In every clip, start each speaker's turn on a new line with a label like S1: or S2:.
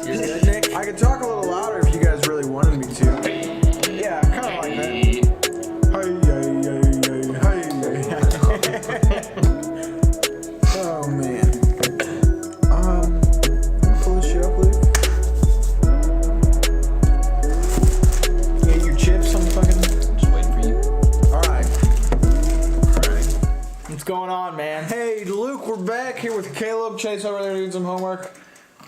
S1: You're good, Nick?
S2: I could talk a little louder if you guys really wanted me to. Yeah, kind of like that. Oh man. Pull this shit up, Luke. You ate your chips on the fucking.
S3: Just waiting for you.
S2: Alright.
S1: What's going on, man?
S2: Hey, Luke, we're back here with Caleb. Chase over there doing some homework.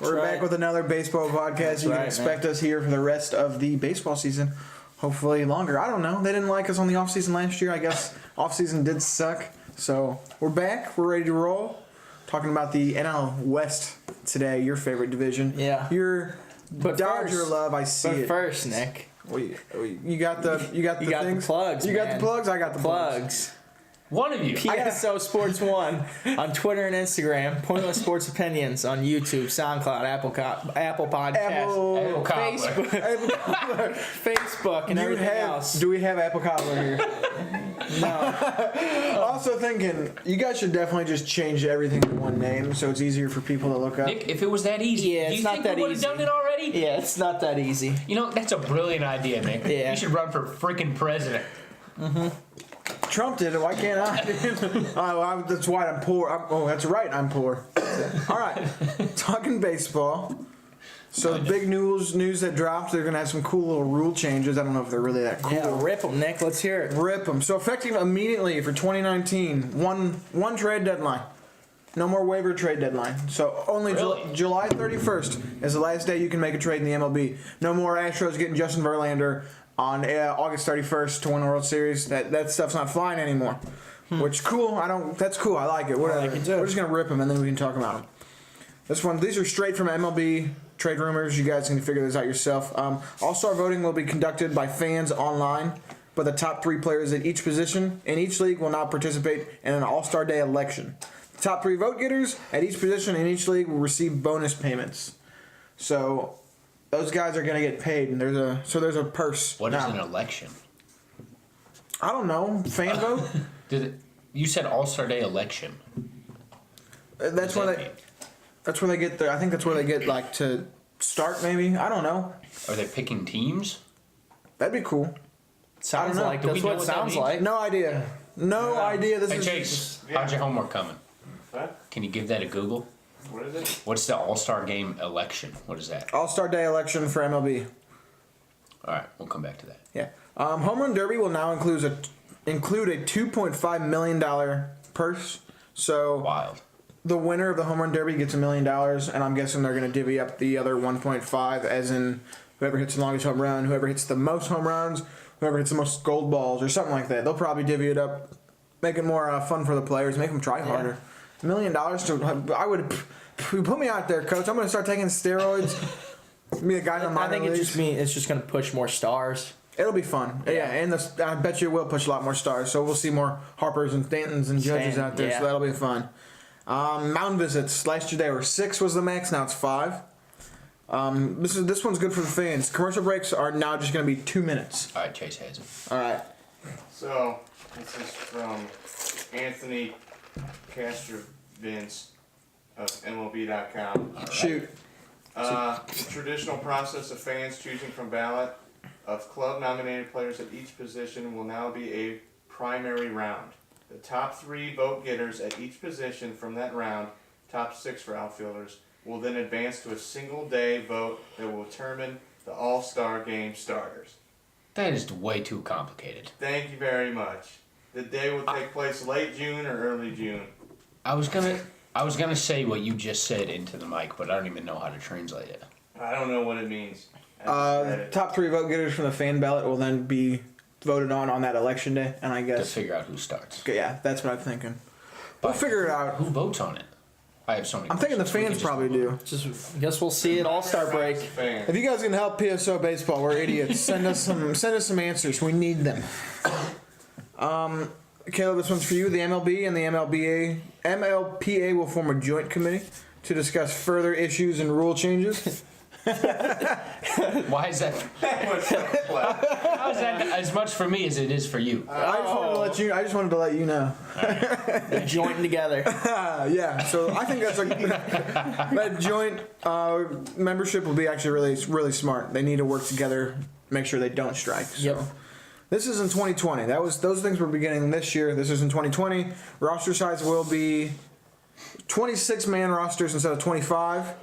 S2: We're
S1: right.
S2: back with another baseball podcast. You can
S1: right,
S2: expect us here for the rest of the baseball season. Hopefully longer. I don't know. They didn't like us on the offseason last year. I guess offseason did suck. So we're back. We're ready to roll. Talking about the NL West today, your favorite division.
S1: Yeah.
S2: Your Dodger love, I see
S1: But
S2: it.
S1: first, Nick.
S2: You got the
S1: You got
S2: things?
S1: the plugs,
S2: You got the plugs? I got the plugs.
S1: Plugs.
S3: One of you.
S1: PSO Sports 1 on Twitter and Instagram. Pointless Sports Opinions on YouTube, SoundCloud, Apple Podcasts,
S3: Apple Cobbler.
S1: Facebook, and everything else.
S2: Do we have Apple Cobbler here?
S1: No.
S2: Also thinking, you guys should definitely just change everything to one name so it's easier for people to look up.
S3: Nick, if it was that easy,
S1: Yeah,
S3: do
S1: it's
S3: you
S1: not
S3: think
S1: that
S3: we would have
S1: easy.
S3: done it already?
S1: Yeah, it's not that easy.
S3: You know, that's a brilliant idea, Nick.
S1: Yeah.
S3: You should run for freaking president.
S2: Trump did it. Why can't I? That's why I'm poor. Oh, that's right. I'm poor. All right. Talking baseball. So the big news that dropped, they're going to have some cool little rule changes. I don't know if they're really that cool.
S1: Yeah, rip them, Nick. Let's hear it.
S2: Rip them. So effective immediately for 2019, one trade deadline. No more waiver trade deadline. So only
S3: Really?
S2: July 31st is the last day you can make a trade in the MLB. No more Astros getting Justin Verlander on August 31st to win the World Series. That stuff's not flying anymore. Which cool. That's cool. I like it. Whatever.
S1: like it too.
S2: We're just gonna rip them and then we can talk about them. These are straight from MLB trade rumors. You guys can figure this out yourself. All-Star voting will be conducted by fans online, but the top 3 players at each position in each league will not participate in an All-Star Day election. The top 3 vote getters at each position in each league will receive bonus payments. So those guys are gonna get paid, and there's a purse.
S3: What is
S2: Now,
S3: an election?
S2: I don't know. Fan vote.
S3: You said All-Star Day election.
S2: That's
S3: What
S2: where
S3: does that
S2: they. That's where they get I think that's where they get like to start. Maybe I don't know.
S3: Are they picking teams?
S2: That'd be cool.
S1: Sounds
S2: know.
S1: like
S3: Do we
S1: that's
S3: know
S1: what it
S3: what that
S1: sounds
S3: means?
S1: like.
S2: No idea. No idea. This
S3: Hey,
S2: is
S3: Chase, how's your homework coming?
S4: What?
S3: Can you give that a Google?
S4: What is it?
S3: What's the All-Star Game election? What is that?
S2: All-Star Day election for MLB.
S3: All right, we'll come back to that.
S2: Yeah. Home Run Derby will now include a $2.5 million purse. So
S3: Wild.
S2: the winner of the Home Run Derby gets $1 million, and I'm guessing they're going to divvy up the other 1.5, as in whoever hits the longest home run, whoever hits the most home runs, whoever hits the most gold balls, or something like that. They'll probably divvy it up, make it more fun for the players, make them try harder. $1 million put me out there, coach. I'm going to start taking steroids. Be a guy in the minor
S1: I think
S2: leagues.
S1: it's just going to push more stars.
S2: It'll be fun. Yeah, and I bet you it will push a lot more stars. So we'll see more Harpers and Stantons and Judges out there.
S1: yeah.
S2: So that'll be fun. Mound visits. Last year they were 6 was the max. Now it's 5. This one's good for the fans. Commercial breaks are now just going to be 2 minutes.
S3: All right, Chase has it.
S2: All right.
S4: So, this is from Anthony Castrovins of MLB.com.
S2: Shoot.
S4: The traditional process of fans choosing from ballot of club-nominated players at each position will now be a primary round. The top 3 vote getters at each position from that round, top 6 for outfielders, will then advance to a single-day vote that will determine the All-Star Game starters.
S3: That is way too complicated.
S4: Thank you very much. The day will take place late June or early June.
S3: I was gonna say what you just said into the mic, but I don't even know how to translate it.
S4: I don't know what it means. I just read it.
S2: Top 3 vote getters from the fan ballot will then be voted on that election day, and I
S3: To
S2: guess
S3: figure out who starts.
S2: yeah, that's what I'm thinking. We'll figure it out.
S3: Who votes on it? I have so many.
S2: I'm thinking the
S3: questions. We
S2: fans
S3: can
S2: probably do.
S1: Just guess we'll see it All-Star break.
S4: Fan.
S2: If you guys can help PSO baseball, we're idiots. Send us some answers. We need them. Caleb, this one's for you. The MLB and the MLPA will form a joint committee to discuss further issues and rule changes.
S3: Why is that? How is that as much for me as it is for you?
S2: I just wanted to let you know.
S1: They're jointing together.
S2: Yeah, so I think that's like that joint membership will be actually really smart. They need to work together, make sure they don't strike. So.
S1: Yep.
S2: This is in 2020. Those things were beginning this year. This is in 2020. Roster size will be 26-man rosters instead of 25.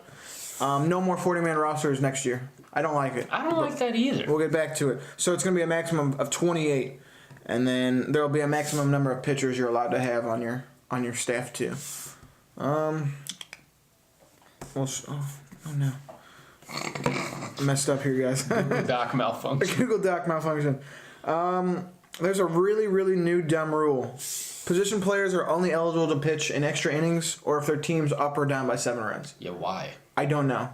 S2: No more 40-man rosters next year. I don't like it.
S3: I don't like that either.
S2: We'll get back to it. So it's going to be a maximum of 28, and then there will be a maximum number of pitchers you're allowed to have on your staff too. Oh no, I messed up here, guys.
S3: Doc malfunction.
S2: Google Doc malfunction. There's a really new dumb rule. Position players are only eligible to pitch in extra innings or if their team's up or down by 7 runs.
S3: Yeah, why?
S2: I don't know.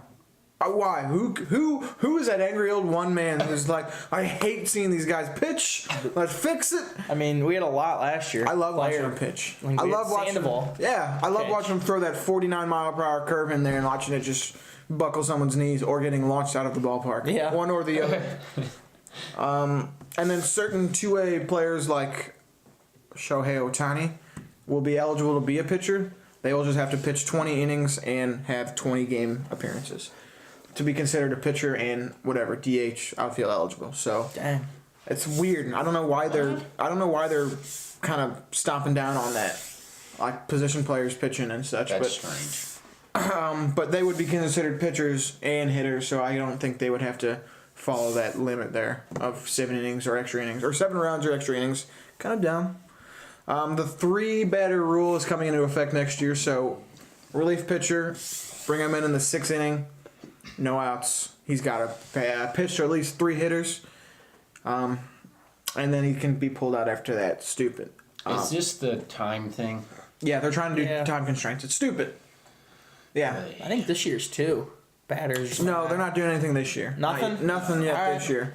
S2: Why? Who is that angry old one man who's like, I hate seeing these guys pitch. Let's fix it.
S1: I mean, we had a lot last year.
S2: I love watching them pitch.
S1: Like
S2: I love watching
S1: Sandoval.
S2: Yeah, I love
S1: pitch.
S2: watching them throw that 49-mile-per-hour curve in there and watching it just buckle someone's knees or getting launched out of the ballpark.
S1: Yeah.
S2: One or the other. And then certain 2A players like Shohei Ohtani will be eligible to be a pitcher. They will just have to pitch 20 innings and have 20 game appearances to be considered a pitcher and whatever DH outfield eligible. So
S1: Dang.
S2: it's weird. I don't know why they're kind of stomping down on that, like position players pitching and such.
S3: That's
S2: but
S3: strange.
S2: but they would be considered pitchers and hitters, so I don't think they would have to follow that limit there of 7 innings or extra innings or 7 rounds or extra innings. Kind of dumb. The 3-batter rule is coming into effect next year, so relief pitcher, bring him in the 6th inning, no outs. He's got to pitch to at least 3 hitters, and then he can be pulled out after that. Stupid.
S3: Is this the time thing?
S2: Yeah, they're trying to do
S1: Yeah.
S2: time constraints. It's stupid. Yeah.
S1: I think this year's 2 batters.
S2: No, they're not doing anything this year.
S1: Nothing?
S2: Nothing yet
S1: All right.
S2: this year.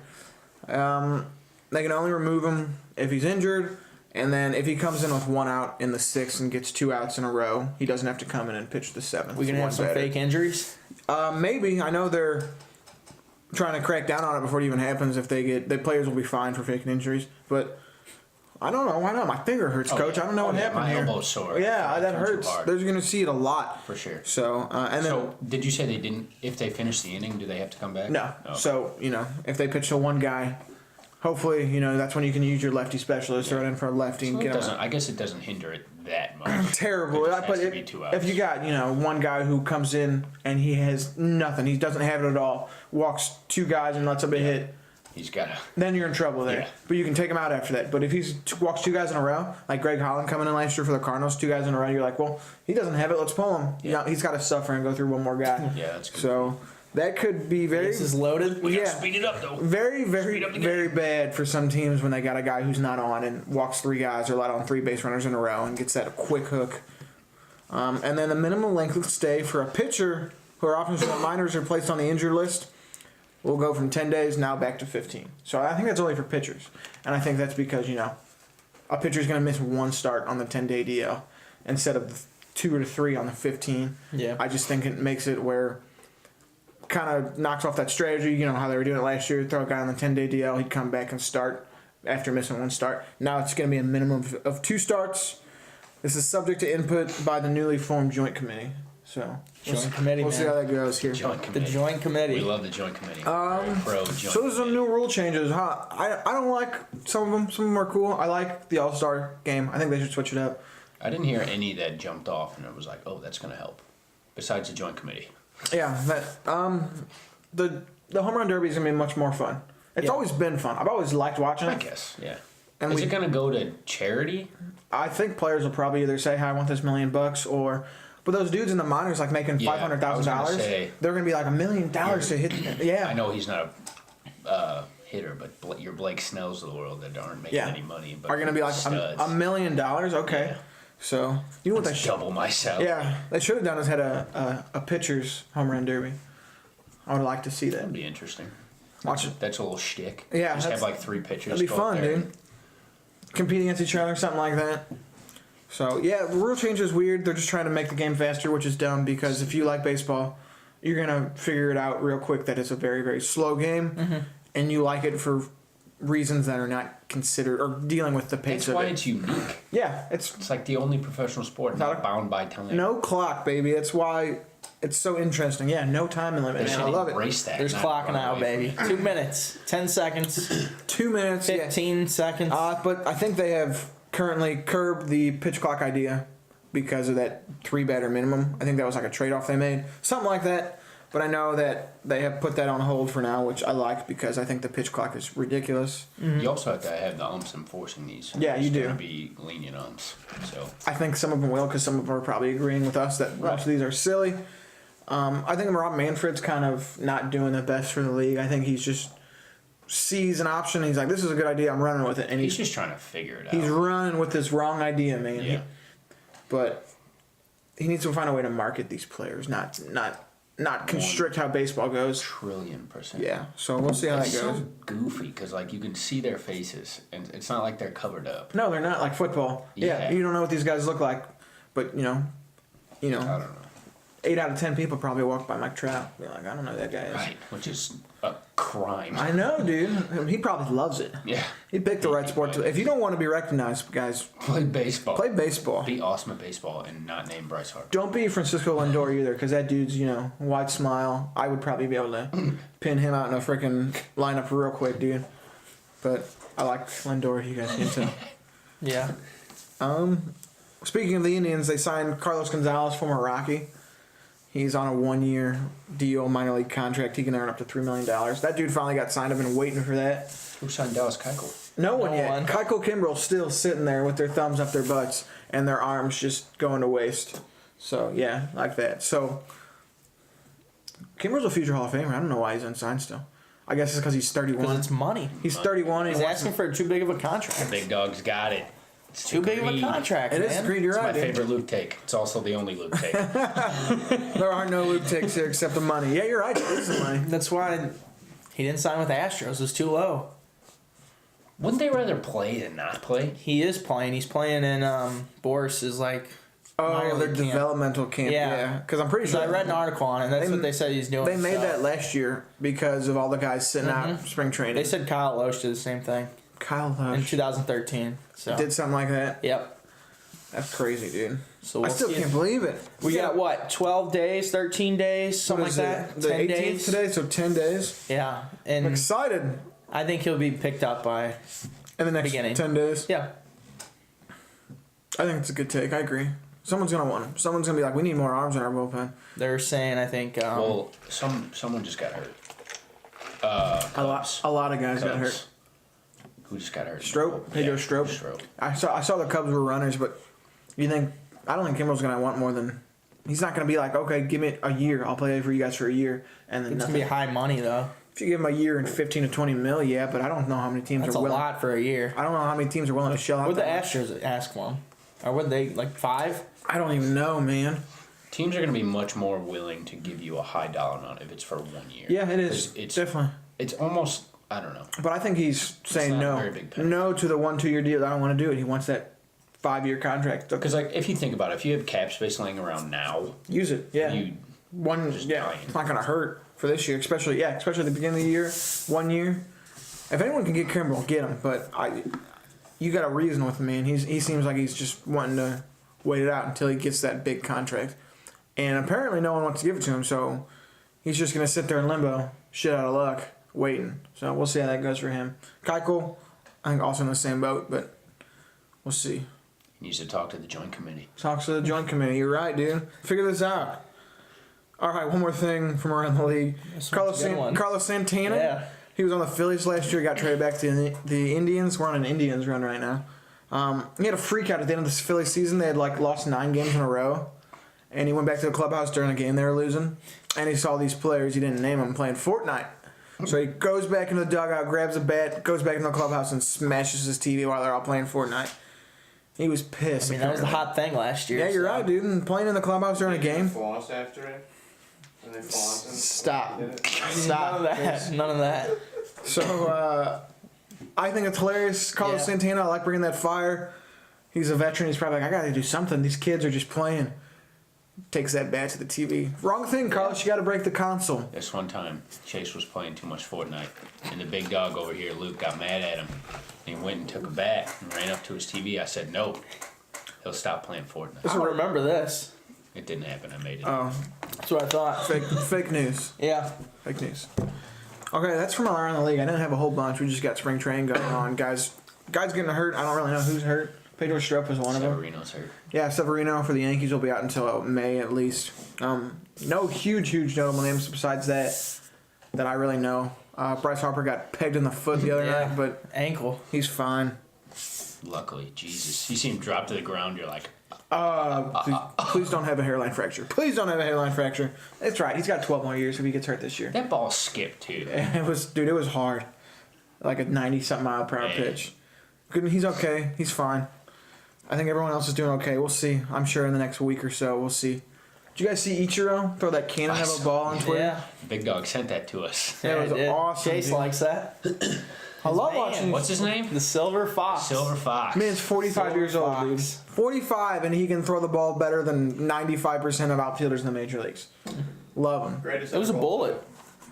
S2: They can only remove him if he's injured, and then if he comes in with 1 out in the 6th and gets 2 outs in a row, he doesn't have to come in and pitch the 7th.
S1: We gonna have some fake injuries.
S2: Maybe. I know they're trying to crack down on it before it even happens. If the players will be fined for faking injuries, but I don't know. Why not? My finger hurts, Coach.
S3: yeah.
S2: I don't know what happened
S3: my
S2: here.
S3: elbow's sore.
S2: Yeah,
S3: I
S2: that
S3: threw too
S2: hurts.
S3: hard.
S2: They're going to see it a lot.
S3: For sure.
S2: So, and then
S3: So, did you say they didn't? If they finish the inning, do they have to come back?
S2: no.
S3: Oh.
S2: So if they pitch to one guy, hopefully that's when you can use your lefty specialist, throw it in for a lefty,
S3: So
S2: and
S3: it
S2: get him.
S3: doesn't. I guess it doesn't hinder it that much.
S2: Terrible.
S3: It just
S2: But
S3: has to be 2 outs.
S2: if you got one guy who comes in and he has nothing, he doesn't have it at all, walks 2 guys and lets up a hit,
S3: He's got to.
S2: then you're in trouble there.
S3: Yeah.
S2: But you can take him out after that. But if walks 2 guys in a row, like Greg Holland coming in last year for the Cardinals, 2 guys in a row, you're like, well, he doesn't have it. Let's pull him.
S3: Yeah.
S2: He's got to suffer and go through one more guy.
S3: Yeah, that's good.
S2: So that could be very,
S1: This is loaded.
S3: We gotta
S2: yeah.
S3: speed it up though.
S2: very, very,
S3: Speed up the game.
S2: very bad for some teams when they got a guy who's not on and walks 3 guys or let on 3 base runners in a row and gets that quick hook. And then the minimum length of stay for a pitcher who are offensive minors are placed on the injured list will go from 10 days now back to 15. So I think that's only for pitchers. And I think that's because, a pitcher's going to miss 1 start on the 10-day DL instead of 2 or 3 on the 15.
S1: Yeah.
S2: I just think it makes it where kind of knocks off that strategy, how they were doing it last year, throw a guy on the 10-day DL, he'd come back and start after missing 1 start. Now it's going to be a minimum of 2 starts. This is subject to input by the newly formed joint committee. So
S1: Joint committee,
S2: we'll see
S1: man.
S2: how that goes here.
S3: Joint
S1: The
S3: committee.
S1: joint committee.
S3: We love the joint committee. Pro joint.
S2: So there's some new rule changes, huh? I don't like some of them. Some of them are cool. I like the All-Star game. I think they should switch it up.
S3: I didn't hear any that jumped off, and it was like, oh, that's gonna help. Besides the joint committee.
S2: Yeah, that the home run derby is gonna be much more fun. It's
S1: Yeah.
S2: always been fun. I've always liked watching
S3: I
S2: it.
S3: guess. Yeah.
S2: And
S3: Is
S2: we-
S3: it gonna go to charity?
S2: I think players will probably either say, "Hey, I want this $1 million," or, but those dudes in the minors like making
S3: Yeah,
S2: $500,000,
S3: say-
S2: they're gonna be like $1 million to hit. Yeah,
S3: I know he's not a hitter, but your Blake Snells of the world that aren't making
S2: Yeah.
S3: any money. But
S2: are gonna be like
S3: studs.
S2: $1 million. Okay,
S3: Yeah.
S2: so you know what they
S3: Let's
S2: should?
S3: double my salary.
S2: Yeah, they should have done is had a pitcher's home run derby. I would like to see that.
S3: That'd be interesting.
S2: Watch it.
S3: That's a little shtick.
S2: Yeah,
S3: Just have
S2: that's-
S3: like 3 pitchers.
S2: That'd be
S3: go up
S2: fun,
S3: there
S2: dude. Compete against each other, something like that. So yeah, the rule change is weird. They're just trying to make the game faster, which is dumb because if you like baseball, you're gonna figure it out real quick that it's a very, very slow game, and you like it for reasons that are not considered or dealing with the pace
S3: That's
S2: of
S3: why
S2: it.
S3: it's unique.
S2: Yeah, it's
S3: It's like the only professional sport not bound by time.
S2: no clock, baby. That's why it's so interesting. Yeah, no time limit.
S3: They
S2: Man, I
S3: should
S2: love it.
S3: embrace that.
S1: There's
S3: not
S1: clocking
S3: run
S1: out,
S3: away
S1: baby.
S3: from it.
S1: 2 minutes, 10 seconds,
S2: 2 minutes. Yeah.
S1: 15 seconds.
S2: But I think they have currently curbed the pitch clock idea because of that 3 batter minimum. I think that was like a trade off they made, something like that. But I know that they have put that on hold for now, which I like because I think the pitch clock is ridiculous.
S3: You also have to have the umps enforcing these.
S2: Yeah, you
S3: There's
S2: do.
S3: gonna be lenient umps. So
S2: I think some of them will because some of them are probably agreeing with us that most of these are silly. I think Rob Manfred's kind of not doing the best for the league. I think he's just sees an option. He's like, this is a good idea. I'm running with it. And
S3: he's just trying to figure it out.
S2: he's running with this wrong idea, man.
S3: Yeah.
S2: But he needs to find a way to market these players, not constrict how baseball goes.
S3: $1,000,000,000,000.
S2: Yeah, so we'll see how that
S3: It's
S2: goes.
S3: so goofy because like you can see their faces and it's not like they're covered up.
S2: No, they're not like football. Yeah,
S3: Yeah.
S2: you don't know what these guys look like, but you know,
S3: I don't know.
S2: 8 out of 10 people probably walk by Mike Trout. Be like, I don't know who that guy is.
S3: Right, which is a crime.
S2: I know, dude. He probably loves it.
S3: Yeah.
S2: He picked the right sport. If you don't want to be recognized, guys,
S3: Play baseball.
S2: play baseball.
S3: Be awesome at baseball and not name Bryce Harper.
S2: Don't be Francisco Lindor either, because that dude's, wide smile. I would probably be able to pin him out in a freaking lineup real quick, dude. But I like Lindor, you guys can tell.
S1: yeah.
S2: Speaking of the Indians, they signed Carlos Gonzalez, former Rocky. He's on a 1-year deal, minor league contract. He can earn up to $3 million. That dude finally got signed. I've been waiting for that.
S3: Who signed Dallas Keuchel?
S2: No one
S1: No
S2: yet.
S1: one.
S2: Keiko Kimbrell's still sitting there with their thumbs up their butts and their arms just going to waste. So, yeah, like that. So, Kimbrell's a future Hall of Famer. I don't know why he's unsigned still. I guess it's because he's 31.
S1: Because it's money.
S2: He's 31 and
S1: He's
S2: he wants
S1: asking for too big of a contract.
S3: Big Dog's got it. It's
S1: Too big of a
S3: greed.
S1: contract,
S2: It
S1: man.
S2: is greed, you're
S3: It's my
S2: right, dude.
S3: favorite Luke take. It's also the only Luke take.
S2: There are no loop takes here except the money. Yeah, you're right. It is the money.
S1: That's why he didn't sign with the Astros. It was too low.
S3: Wouldn't they rather play than not play?
S1: He is playing. He's playing in Boris's minor
S2: Oh, their
S1: league camp.
S2: developmental camp.
S1: Yeah.
S2: Yeah. Because I'm pretty
S1: So
S2: sure
S1: I read an article on it, and that's
S2: They-
S1: what they said he's doing.
S2: they made
S1: so.
S2: that last year because of all the guys sitting out spring training.
S1: They said Kyle Loesch did the same thing
S2: Kyle
S1: in
S2: Loesch
S1: 2013. So
S2: did something like that.
S1: Yep.
S2: That's crazy, dude.
S1: So
S2: I
S1: we'll
S2: still
S1: see
S2: can't
S1: if-
S2: believe it.
S1: We got what? 12 days, 13 days, something
S2: What
S1: like
S2: is
S1: that.
S2: it? The
S1: 10
S2: 18th
S1: days
S2: today, so 10 days.
S1: Yeah,
S2: I'm
S1: and
S2: excited.
S1: I think he'll be picked up by.
S2: In the next
S1: Beginning.
S2: 10 days.
S1: Yeah.
S2: I think it's a good take. I agree. Someone's going to want him. Someone's going to be like, we need more arms in our bullpen.
S1: They're saying I think.
S3: Well, someone just got hurt.
S2: A lot of guys got
S3: Cubs.
S2: hurt.
S3: Who just got hurt?
S2: Strop? Pedro Strop?
S3: Strop.
S2: I saw the Cubs were runners, but I don't think Kimbrel's going to want more than. He's not going to be like, okay, give me a year. I'll play for you guys for a year. And then
S1: it's
S2: nothing.
S1: gonna be high money though.
S2: If you give him a year and 15 to 20 mil, yeah, but I don't know how many teams
S1: That's
S2: are
S1: a
S2: willing.
S1: lot for a year.
S2: I don't know how many teams are willing to shell out
S1: What the
S2: that much.
S1: Astros ask for him? Or would they like 5?
S2: I don't even know, man.
S3: Teams are going to be much more willing to give you a high dollar amount if it's for 1 year.
S2: Yeah, it is.
S3: It's
S2: Definitely.
S3: It's almost, I don't know.
S2: But I think he's saying
S3: not a
S2: no.
S3: very big pay.
S2: No to the 1-2 year deal. I don't want to do it. He wants that 5-year contract.
S3: Because like if you think about it, if you have cap space laying around now,
S2: Use it. Yeah.
S3: you dying.
S2: It's not gonna hurt for this year, especially at the beginning of the year, 1 year. If anyone can get Kimbrel, get him. But you got to reason with him, man. He seems like he's just wanting to wait it out until he gets that big contract, and apparently no one wants to give it to him. So he's just gonna sit there in limbo, shit out of luck, waiting. So we'll see how that goes for him. Keuchel, I think also in the same boat, but we'll see.
S3: he needs to talk to the joint committee.
S2: Talks to the joint committee. You're right, dude. Figure this out. All right, one more thing from around the league.
S1: This
S2: Carlos
S1: one's a good one.
S2: Carlos Santana.
S1: Yeah.
S2: He was on the Phillies last year. Got traded back to the Indians. We're on an Indians run right now. He had a freak out at the end of this Phillies season. They had lost 9 games in a row, and he went back to the clubhouse during a game they were losing, and he saw these players, he didn't name them, playing Fortnite. So he goes back into the dugout, grabs a bat, goes back into the clubhouse, and smashes his TV while they're all playing Fortnite. He was pissed.
S1: I mean, that was the hot thing last year.
S2: Yeah, you're
S1: so.
S2: right, dude. And playing in the clubhouse during a game.
S4: Floss after it. And they floss him.
S2: Stop.
S4: Did it?
S2: Stop.
S1: None of that. None of that.
S2: So, I think it's hilarious. Carlos
S1: Yeah.
S2: Santana, I like bringing that fire. He's a veteran. He's probably like, I got to do something. These kids are just playing. takes that bat to the TV. Wrong thing, Carlos. You got to break the console.
S3: This one time, Chase was playing too much Fortnite, and the big dog over here, Luke, got mad at him. And he went and took a bat and ran up to his TV. I said, no, he'll stop playing Fortnite.
S1: I don't remember this.
S3: It didn't happen. I made it.
S2: Oh,
S1: That's what I thought.
S2: fake news.
S1: Yeah.
S2: Fake news. Okay, that's from around the league. I didn't have a whole bunch. We just got spring training going on. Guys getting hurt. I don't really know who's hurt. Pedro Strop was one of them.
S3: Severino's hurt.
S2: Yeah, Severino for the Yankees will be out until May at least. No huge notable names besides that I really know. Bryce Harper got pegged in the foot the other night, but
S1: ankle.
S2: he's fine.
S3: Luckily, Jesus. You see him drop to the ground, you're like,
S2: Please don't have a hairline fracture. Please don't have a hairline fracture. That's right. He's got 12 more years if he gets hurt this year.
S3: that ball skipped, too.
S2: It was hard. Like a 90-something mile per hour
S3: Man.
S2: pitch. Good. He's okay. He's fine. I think everyone else is doing okay. We'll see. I'm sure in the next week or so we'll see. Did you guys see Ichiro throw that cannon of a ball on Twitter?
S1: Yeah.
S3: Big dog sent that to us.
S2: That was
S1: I did.
S2: awesome.
S1: Chase
S2: dude.
S1: likes that.
S2: I love
S1: man.
S2: watching.
S3: What's his name?
S1: The Silver Fox.
S3: Silver Fox.
S2: Man's 45 years old, dude.
S1: Fox.
S2: 45, and he can throw the ball better than 95% of outfielders in the major leagues. Love him.
S4: Greatest
S1: It was a
S4: hitter of all
S1: bullet.
S4: time.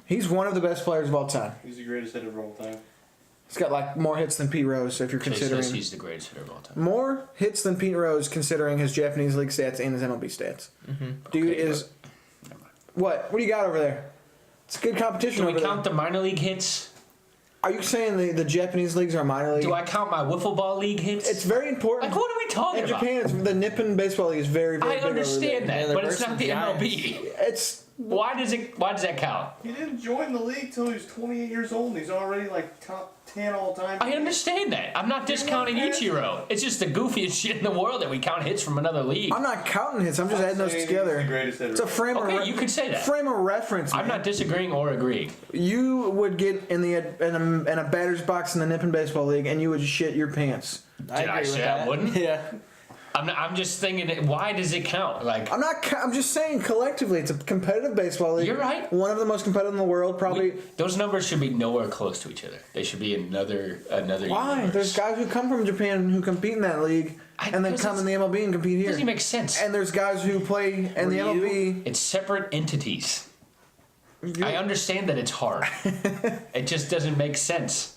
S2: He's one of the best players of all time.
S4: He's the greatest hitter of all time.
S2: He's got like more hits than Pete Rose, if you're
S3: Chase
S2: considering.
S3: says he's the greatest hitter of all time.
S2: More hits than Pete Rose, considering his Japanese league stats and his MLB stats. Dude
S3: Okay,
S2: is. What? What do you got over there? It's good competition
S3: Do we
S2: over
S3: count
S2: there.
S3: the minor league hits?
S2: Are you saying the Japanese leagues are minor league?
S3: Do I count my wiffle ball league hits?
S2: It's very important.
S3: like, what are we talking
S2: In
S3: about?
S2: Japan, the Nippon Baseball League is very, very
S3: I
S2: big over
S3: understand
S2: there.
S1: Yeah,
S3: that,
S1: they're
S3: but it's
S1: versus
S3: not the
S1: Giants.
S3: MLB.
S2: It's
S3: Why does that count?
S4: He didn't join the league till he was 28 years old, and he's already like top 10 all time.
S3: I understand that. I'm not discounting Ichiro. It's just the goofiest shit in the world that we count hits from another league.
S2: I'm not counting hits. I'm just
S4: I'm
S2: adding those
S4: saying he's
S2: together.
S4: the greatest hitter.
S2: It's a frame
S3: Okay,
S2: of
S3: you could say that.
S2: frame of reference.
S3: I'm
S2: man.
S3: not disagreeing or agreeing.
S2: You would get in a batter's box in the Nippon Baseball League, and you would shit your pants.
S3: Did I
S1: agree with
S3: say I
S1: that.
S3: wouldn't?
S1: Yeah.
S3: I'm just thinking, why does it count? Like,
S2: I'm just saying collectively, it's a competitive baseball league.
S3: You're right.
S2: One of the most competitive in the world, probably.
S3: those numbers should be nowhere close to each other. They should be another
S2: Why?
S3: universe.
S2: There's guys who come from Japan who compete in that league, and then
S3: because
S2: come in the MLB and compete
S3: It
S2: here.
S3: doesn't even make sense.
S2: And there's guys who play in the
S1: Were you?
S2: MLB.
S3: It's separate entities. I understand that it's hard. It just doesn't make sense.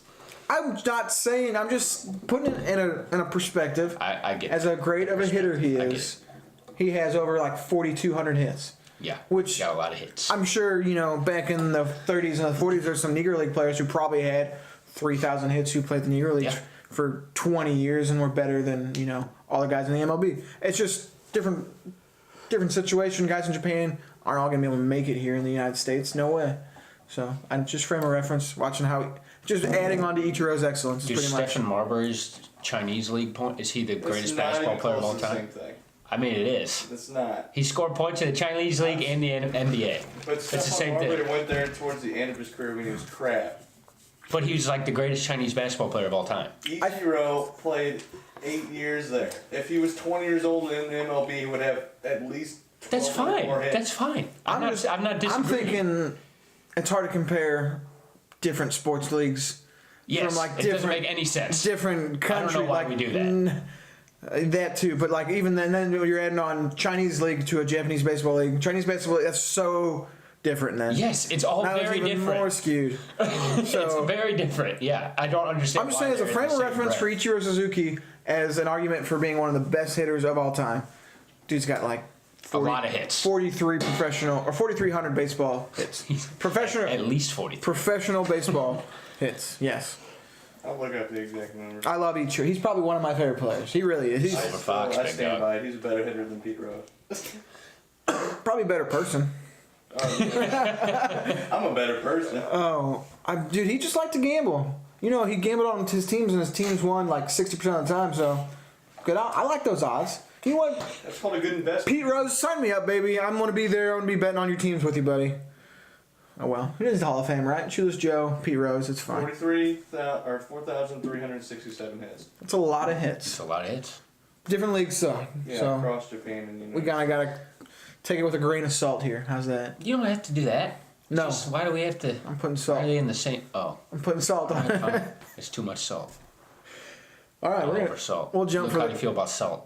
S2: I'm not saying. I'm just putting it in a perspective.
S3: I get
S2: As
S3: it.
S2: a great of a hitter he
S3: I get
S2: is, he has over like 4,200 hits.
S3: Yeah,
S2: which-
S3: got a lot of hits.
S2: I'm sure back in the 30s and the 40s, there's some Negro League players who probably had 3,000 hits who played the Negro Leagues
S3: Yeah.
S2: for 20 years and were better than all the guys in the MLB. It's just different situation. Guys in Japan aren't all gonna be able to make it here in the United States. No way. So I'm just frame of reference, watching just adding on to Ichiro's excellence. Is
S3: Dude,
S2: pretty much.
S3: Stephen Marbury's Chinese league point, is he the
S4: It's
S3: greatest
S4: not
S3: basketball
S4: even
S3: player of
S4: close
S3: all
S4: to the
S3: time?
S4: Same thing.
S3: I mean, it is.
S4: It's not.
S3: He scored points in the Chinese league and the NBA.
S4: But
S3: It's the
S4: Stephon
S3: same
S4: Marbury
S3: thing.
S4: went there towards the end of his career when he was crap.
S3: But he was like the greatest Chinese basketball player of all time.
S4: Ichiro played 8 years there. If he was 20 years old in the MLB, he would have at least 12
S3: That's fine.
S4: more hits.
S3: That's fine. I'm not
S2: I'm
S3: disagreeing.
S2: thinking it's hard to compare different sports leagues
S3: yes,
S2: from like
S3: it doesn't
S2: different
S3: make any sense.
S2: different countries.
S3: know why
S2: like,
S3: we do that.
S2: That too, but like even then you're adding on Chinese league to a Japanese baseball league. Chinese baseball league, that's so different then.
S3: Yes, it's all
S2: Now it's
S3: very
S2: even
S3: different.
S2: more skewed.
S3: It's
S2: So
S3: very different. Yeah, I don't understand.
S2: I'm just
S3: why
S2: saying as a
S3: they're in
S2: frame
S3: the
S2: of
S3: same
S2: reference for
S3: breath.
S2: Ichiro Suzuki as an argument for being one of the best hitters of all time. Dude's got like 40,
S3: lot of hits.
S2: 43 professional or 4,300 baseball hits. Professional
S3: At least 40.
S2: professional baseball hits. Yes.
S4: I'll look up the exact number.
S2: I love Ichiro. He's probably one of my favorite players. He really is. He's
S3: Silver Fox,
S4: I
S3: big
S4: stand
S3: dog.
S4: by it. He's a better hitter than Pete Rose.
S2: probably a better person.
S4: I'm a better person.
S2: Dude, he just liked to gamble. He gambled on his teams, and his teams won like 60% of the time. So, good. I like those odds. You know what?
S4: That's called a good investment.
S2: Pete Rose, sign me up, baby. I'm gonna be there. I'm gonna be betting on your teams with you, buddy. Oh well, he is the Hall of Fame, right? Shoeless Joe, Pete Rose. It's fine.
S4: 4,367 hits.
S2: It's a lot of
S3: It's
S2: hits.
S3: a lot of hits.
S2: Different leagues, so
S4: Across Japan and United
S2: we gotta take it with a grain of salt here. How's that?
S3: You don't have to do that.
S2: No.
S3: Just, why do we have to?
S2: I'm putting
S3: Why are
S2: salt.
S3: they in the same? Oh,
S2: I'm putting salt on it.
S3: it's too much salt.
S2: All right,
S3: All
S2: we're
S3: over
S2: gonna.
S3: salt.
S2: we'll jump
S3: Luke,
S2: for
S3: how
S2: the-
S3: do you feel about salt?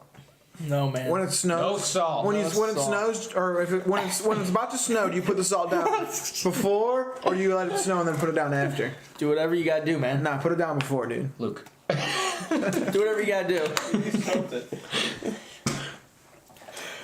S1: No, man.
S2: When it snows,
S3: No salt.
S2: When
S1: No
S2: it
S1: salt.
S2: snows, or when it's about to snow, do you put the salt down before, or do you let it snow and then put it down after?
S1: Do whatever you gotta do, man.
S2: Nah, put it down before, dude.
S3: Luke.
S1: Do whatever you gotta do.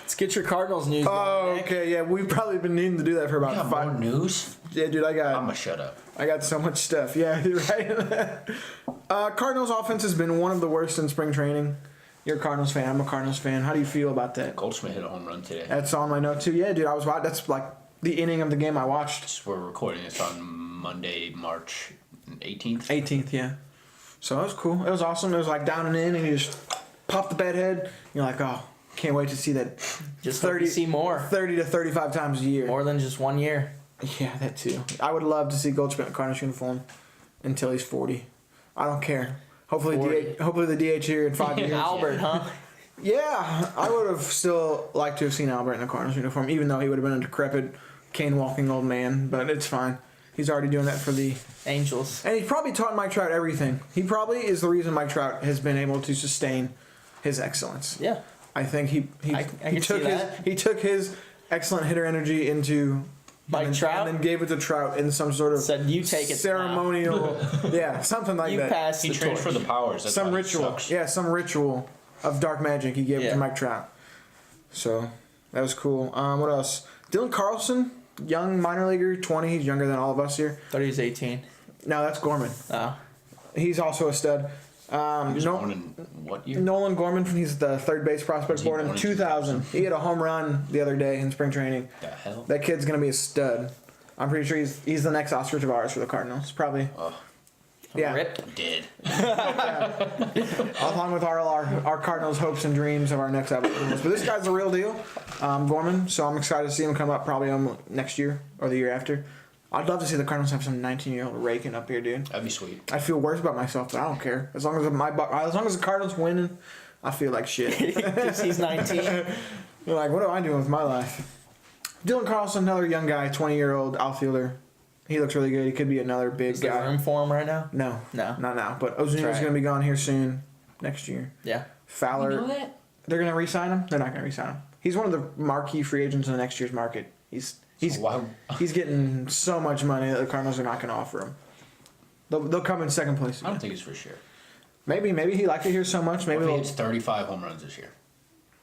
S1: Let's get your Cardinals news.
S2: Oh,
S1: going, Nick.
S2: okay, yeah, we've probably been needing to do that for about
S3: You got more
S2: 5.
S3: news?
S2: Yeah, dude, I
S3: I'ma shut up.
S2: got so much stuff. Yeah, you're right. Cardinals offense has been one of the worst in spring training. You're a Cardinals fan. I'm a Cardinals fan. How do you feel about that?
S3: Goldschmidt hit a home run today.
S2: That's on my note too. Yeah, dude, I was watching. That's like the inning of the game I watched.
S3: We're recording this on Monday, March 18th.
S2: 18th, yeah. So it was cool. It was awesome. It was like down and in, and he just popped the bat head. You're like, oh, can't wait to see that.
S1: Just 30, see more.
S2: 30 to 35 times a year.
S1: More than just 1 year.
S2: Yeah, that too. I would love to see Goldschmidt in Cardinals uniform until he's 40. I don't care. Hopefully,
S1: 40.
S2: hopefully the DH here in 5 years.
S1: Albert, huh?
S2: Yeah, I would have still liked to have seen Albert in the Cardinals uniform, even though he would have been a decrepit, cane-walking old man. But it's fine. He's already doing that for the.
S1: Angels.
S2: And he probably taught Mike Trout everything. He probably is the reason Mike Trout has been able to sustain his excellence.
S1: Yeah.
S2: I think he
S1: I can
S2: took
S1: see
S2: his
S1: that.
S2: he took his excellent hitter energy into
S1: Mike
S2: and then,
S1: Trout?
S2: and then gave it to Trout in some sort of
S1: Said, "You take it now."
S2: ceremonial, yeah, something like
S1: You
S2: that.
S1: pass
S3: He
S1: the
S3: trained
S1: torch.
S3: for the powers. That's
S2: Some
S3: why he
S2: ritual,
S3: sucks.
S2: yeah, some ritual of dark magic he gave it
S1: Yeah.
S2: to Mike Trout. So that was cool. What else? Dylan Carlson, young minor leaguer, 20. He's younger than all of us here.
S1: Thought he was 18.
S2: No, that's Gorman.
S1: Oh.
S2: He's also a stud.
S3: He was
S2: No-
S3: born in what year?
S2: Nolan Gorman, he's the third base prospect,
S3: Was he
S2: born in
S3: born in
S2: 2000. He had a home run the other day in spring training.
S3: The hell?
S2: That kid's gonna be a stud. I'm pretty sure he's the next Oscar Tavares for the Cardinals, probably.
S3: Oh,
S2: Yeah,
S1: Rip.
S3: dead.
S2: along with our Cardinals' hopes and dreams of our next episodes. But this guy's the real deal, Gorman. So I'm excited to see him come up probably next year or the year after. I'd love to see the Cardinals have some 19-year-old raking up here, dude.
S3: That'd be sweet.
S2: I feel worse about myself, but I don't care. As long as the Cardinals winning, I feel like shit.
S1: Because he's 19.
S2: You're like, what am I doing with my life? Dylan Carlson, another young guy, 20-year-old outfielder. He looks really good. He could be another big
S1: Is there
S2: guy.
S1: room for him right now?
S2: No,
S1: No.
S2: not now. But Ozuna's
S1: Try it.
S2: going to be gone here soon, next year.
S1: Yeah.
S2: Fowler,
S3: You know that?
S2: they're going to re-sign him. They're not going to re-sign him. He's one of the marquee free agents in the next year's market. He's
S3: So why?
S2: he's getting so much money that the Cardinals are not going to offer him. They'll come in second place.
S3: I don't
S2: Again.
S3: think it's for sure.
S2: Maybe he liked it here so much. Maybe
S3: Maybe
S2: they'll,
S3: it's 35 home runs this year.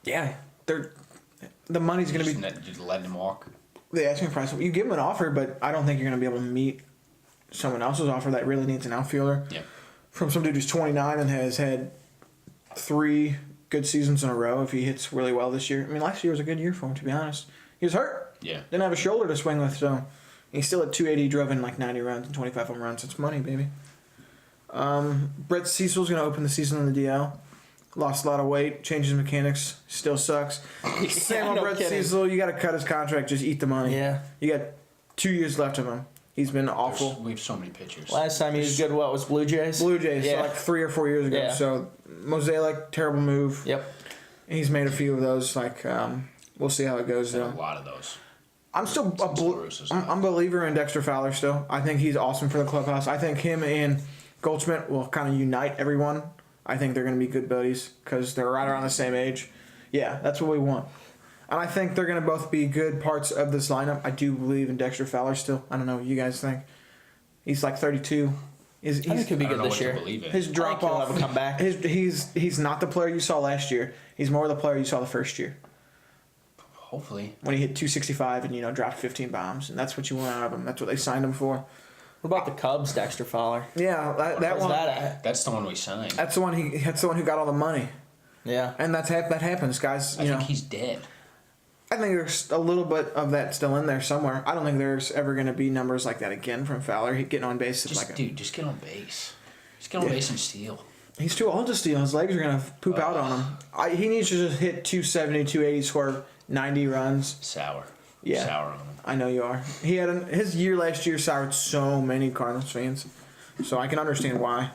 S2: yeah. The money's going to be
S3: Just letting him walk.
S2: the asking price. You give him an offer, but I don't think you're going to be able to meet someone else's offer that really needs an outfielder.
S3: Yeah.
S2: From some dude who's 29 and has had 3 good seasons in a row if he hits really well this year. I mean, last year was a good year for him, to be honest. He was hurt.
S3: Yeah.
S2: Didn't have a shoulder to swing with, so he's still at 280, drove in like 90 runs and 25 home runs. It's money, baby. Brett Cecil's going to open the season in the DL. Lost a lot of weight, changed his mechanics, still sucks. Same on
S1: no
S2: Brett
S1: kidding.
S2: Cecil, you got to cut his contract, just eat the money.
S1: Yeah.
S2: You got 2 years left of him. He's been awful.
S3: We have so many pitchers.
S1: Last time he was good, what was Blue Jays?
S2: Blue Jays,
S1: Yeah.
S2: like 3 or 4 years ago.
S1: Yeah.
S2: So Mosaic, terrible move.
S1: Yep.
S2: He's made a few of those. Like we'll see how it goes
S3: There's
S2: though.
S3: a lot of those.
S2: I'm still
S3: Sclerosis.
S2: I'm a believer in Dexter Fowler still. I think he's awesome for the clubhouse. I think him and Goldschmidt will kind of unite everyone. I think they're going to be good buddies because they're right around the same age. Yeah, that's what we want. And I think they're going to both be good parts of this lineup. I do believe in Dexter Fowler still. I don't know what you guys think. He's like 32.
S1: I think he'll be
S3: I don't
S1: good
S3: know
S1: this
S3: what
S1: year.
S3: to believe in.
S2: His drop
S1: he'll
S2: off.
S1: have a comeback.
S2: He's not the player you saw last year. He's more the player you saw the first year
S3: Hopefully.
S2: when he hit 265 and dropped 15 bombs, and that's what you want out of him. That's what they signed him for.
S1: What about the Cubs, Dexter Fowler?
S2: Yeah, that
S1: Where's
S2: one.
S1: that at?
S3: That's the one we signed.
S2: That's the one who got all the money,
S1: Yeah.
S2: and that happens, guys.
S3: I think he's dead.
S2: I think there's a little bit of that still in there somewhere. I don't think there's ever going to be numbers like that again from Fowler. He getting on base is
S3: Just
S2: like
S3: just get on base. Just get on
S2: Yeah.
S3: base and steal.
S2: he's too old to steal. His legs are going to poop out on him. He needs to just hit 270, 280, score 90 runs.
S3: Sour.
S2: Yeah.
S3: Sour on him.
S2: I know you are. He had his year last year soured so many Cardinals fans, so I can understand why.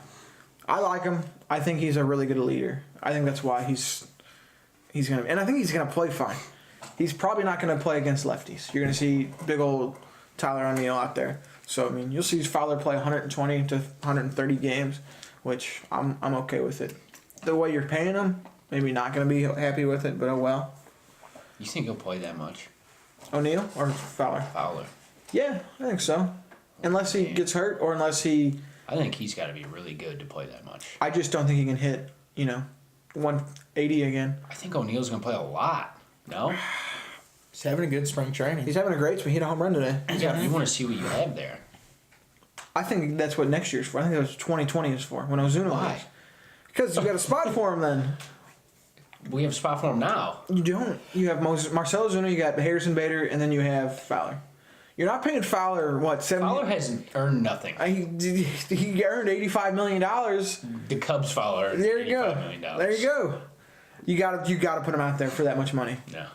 S2: I like him. I think he's a really good leader. I think that's why he's gonna, and I think he's gonna play fine. He's probably not gonna play against lefties. You're gonna see big old Tyler O'Neill out there. So I mean, you'll see Fowler play 120 to 130 games, which I'm okay with it. The way you're paying him, maybe not going to be happy with it, but oh well.
S3: You think he'll play that much?
S2: O'Neal or Fowler?
S3: Fowler.
S2: Yeah, I think so. Unless he gets hurt or unless he...
S3: I think he's got to be really good to play that much.
S2: I just don't think he can hit, 180 again.
S3: I think O'Neal's going to play a lot. No?
S1: He's having a good spring training.
S2: He's having a great spring. He hit a home run today.
S3: Yeah, you want to see what you have there.
S2: I think that's what next year's for. I think that was 2020 is for, when Ozuna
S3: Why?
S2: was. Because you got a spot for him then.
S3: We have a spot for him now.
S2: You don't. You have Marcell Ozuna, you got Harrison Bader, and then you have Fowler. You're not paying Fowler, what, 70?
S3: Fowler hasn't earned nothing.
S2: He earned $85 million.
S3: The Cubs Fowler earned
S2: There you go.
S3: $85 million.
S2: There you go. You gotta put him out there for that much money.
S3: No,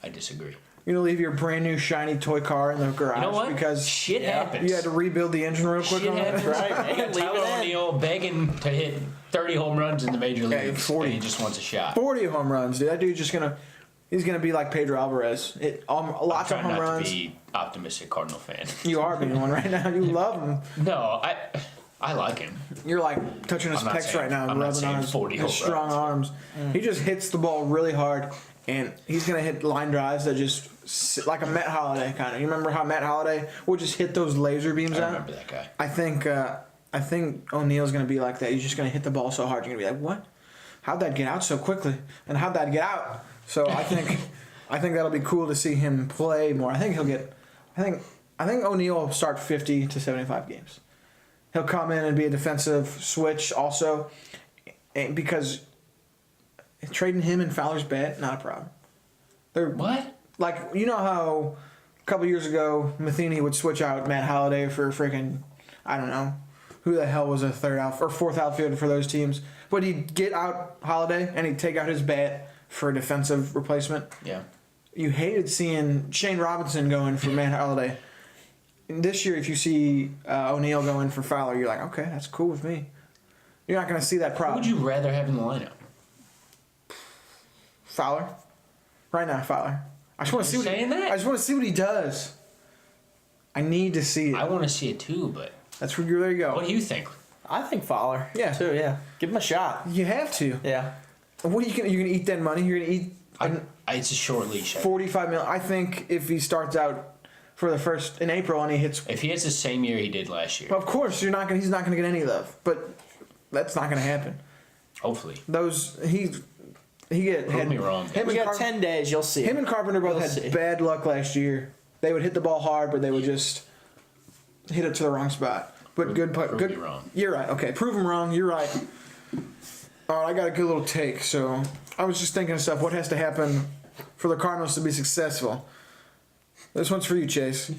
S3: I disagree.
S2: You're gonna leave your brand new shiny toy car in the garage
S3: You know what?
S2: because
S3: Shit happens.
S2: you had to rebuild the engine real quick
S3: Shit
S2: on it.
S3: happens.
S1: Right,
S3: You got
S1: leave
S3: Tyler
S1: it in.
S3: O'Neill begging to hit 30 home runs in the major
S2: Okay,
S3: leagues.
S2: 40.
S3: And he just wants a shot.
S2: 40 home runs, dude. That dude's just he's gonna be like Pedro Alvarez. Lots of
S3: Trying
S2: home
S3: not
S2: runs.
S3: to be optimistic Cardinal fan.
S2: You are being one right now. You love him.
S3: No, I like him.
S2: You're like touching his
S3: I'm not
S2: pecs
S3: saying-
S2: right now,
S3: I'm not
S2: rubbing
S3: saying
S2: on his
S3: 40
S2: his
S3: home
S2: strong arms. He just hits the ball really hard, and he's gonna hit line drives that just like a Matt Holliday kind of. You remember how Matt Holliday would just hit those laser beams
S3: I
S2: out?
S3: remember that guy.
S2: I think O'Neal's gonna be like that. He's just gonna hit the ball so hard. You're gonna be like, what? How'd that get out so quickly? And how'd that get out? So I think that'll be cool to see him play more. I think O'Neal will start 50 to 75 games. He'll come in and be a defensive switch also, because trading him and Fowler's bat, not a problem. They're
S3: What?
S2: like, you know how a couple years ago Matheny would switch out Matt Holliday for freaking, I don't know, who the hell was a fourth outfielder for those teams. But he'd get out Holliday and he'd take out his bat for a defensive replacement.
S3: Yeah.
S2: You hated seeing Shane Robinson go in for Matt Holliday. And this year, if you see O'Neal go in for Fowler, you're like, okay, that's cool with me. You're not going to see that
S3: Who
S2: problem.
S3: would you rather have in the lineup?
S2: Fowler? Right now, Fowler. I just want to
S3: You're
S2: see
S3: saying that?
S2: I just want to see what he does. I need to see it.
S3: I want to see it too, but
S2: That's where there you go.
S3: what do you think?
S1: I think Fowler.
S2: Yeah.
S1: Too, yeah. Give him a shot.
S2: You have to.
S1: Yeah.
S2: What are you gonna eat that money? You're gonna eat
S3: It's a short leash.
S2: 45 million. I think if he starts out for the first in April and he hits,
S3: If he has the same year he did last year,
S2: of course he's not gonna get any love. But that's not gonna happen.
S3: hopefully.
S2: Had
S3: me wrong.
S2: Him
S1: We
S2: and,
S1: got 10 days. You'll see.
S2: him and Carpenter both
S1: We'll
S2: had
S1: see.
S2: bad luck last year. They would hit the ball hard, but they would just hit it to the wrong spot. But good putt.
S3: Prove
S2: Good.
S3: me wrong.
S2: You're right. Okay, prove him wrong. You're right. All right, I got a good little take. So I was just thinking of stuff. What has to happen for the Cardinals to be successful? This one's for you, Chase.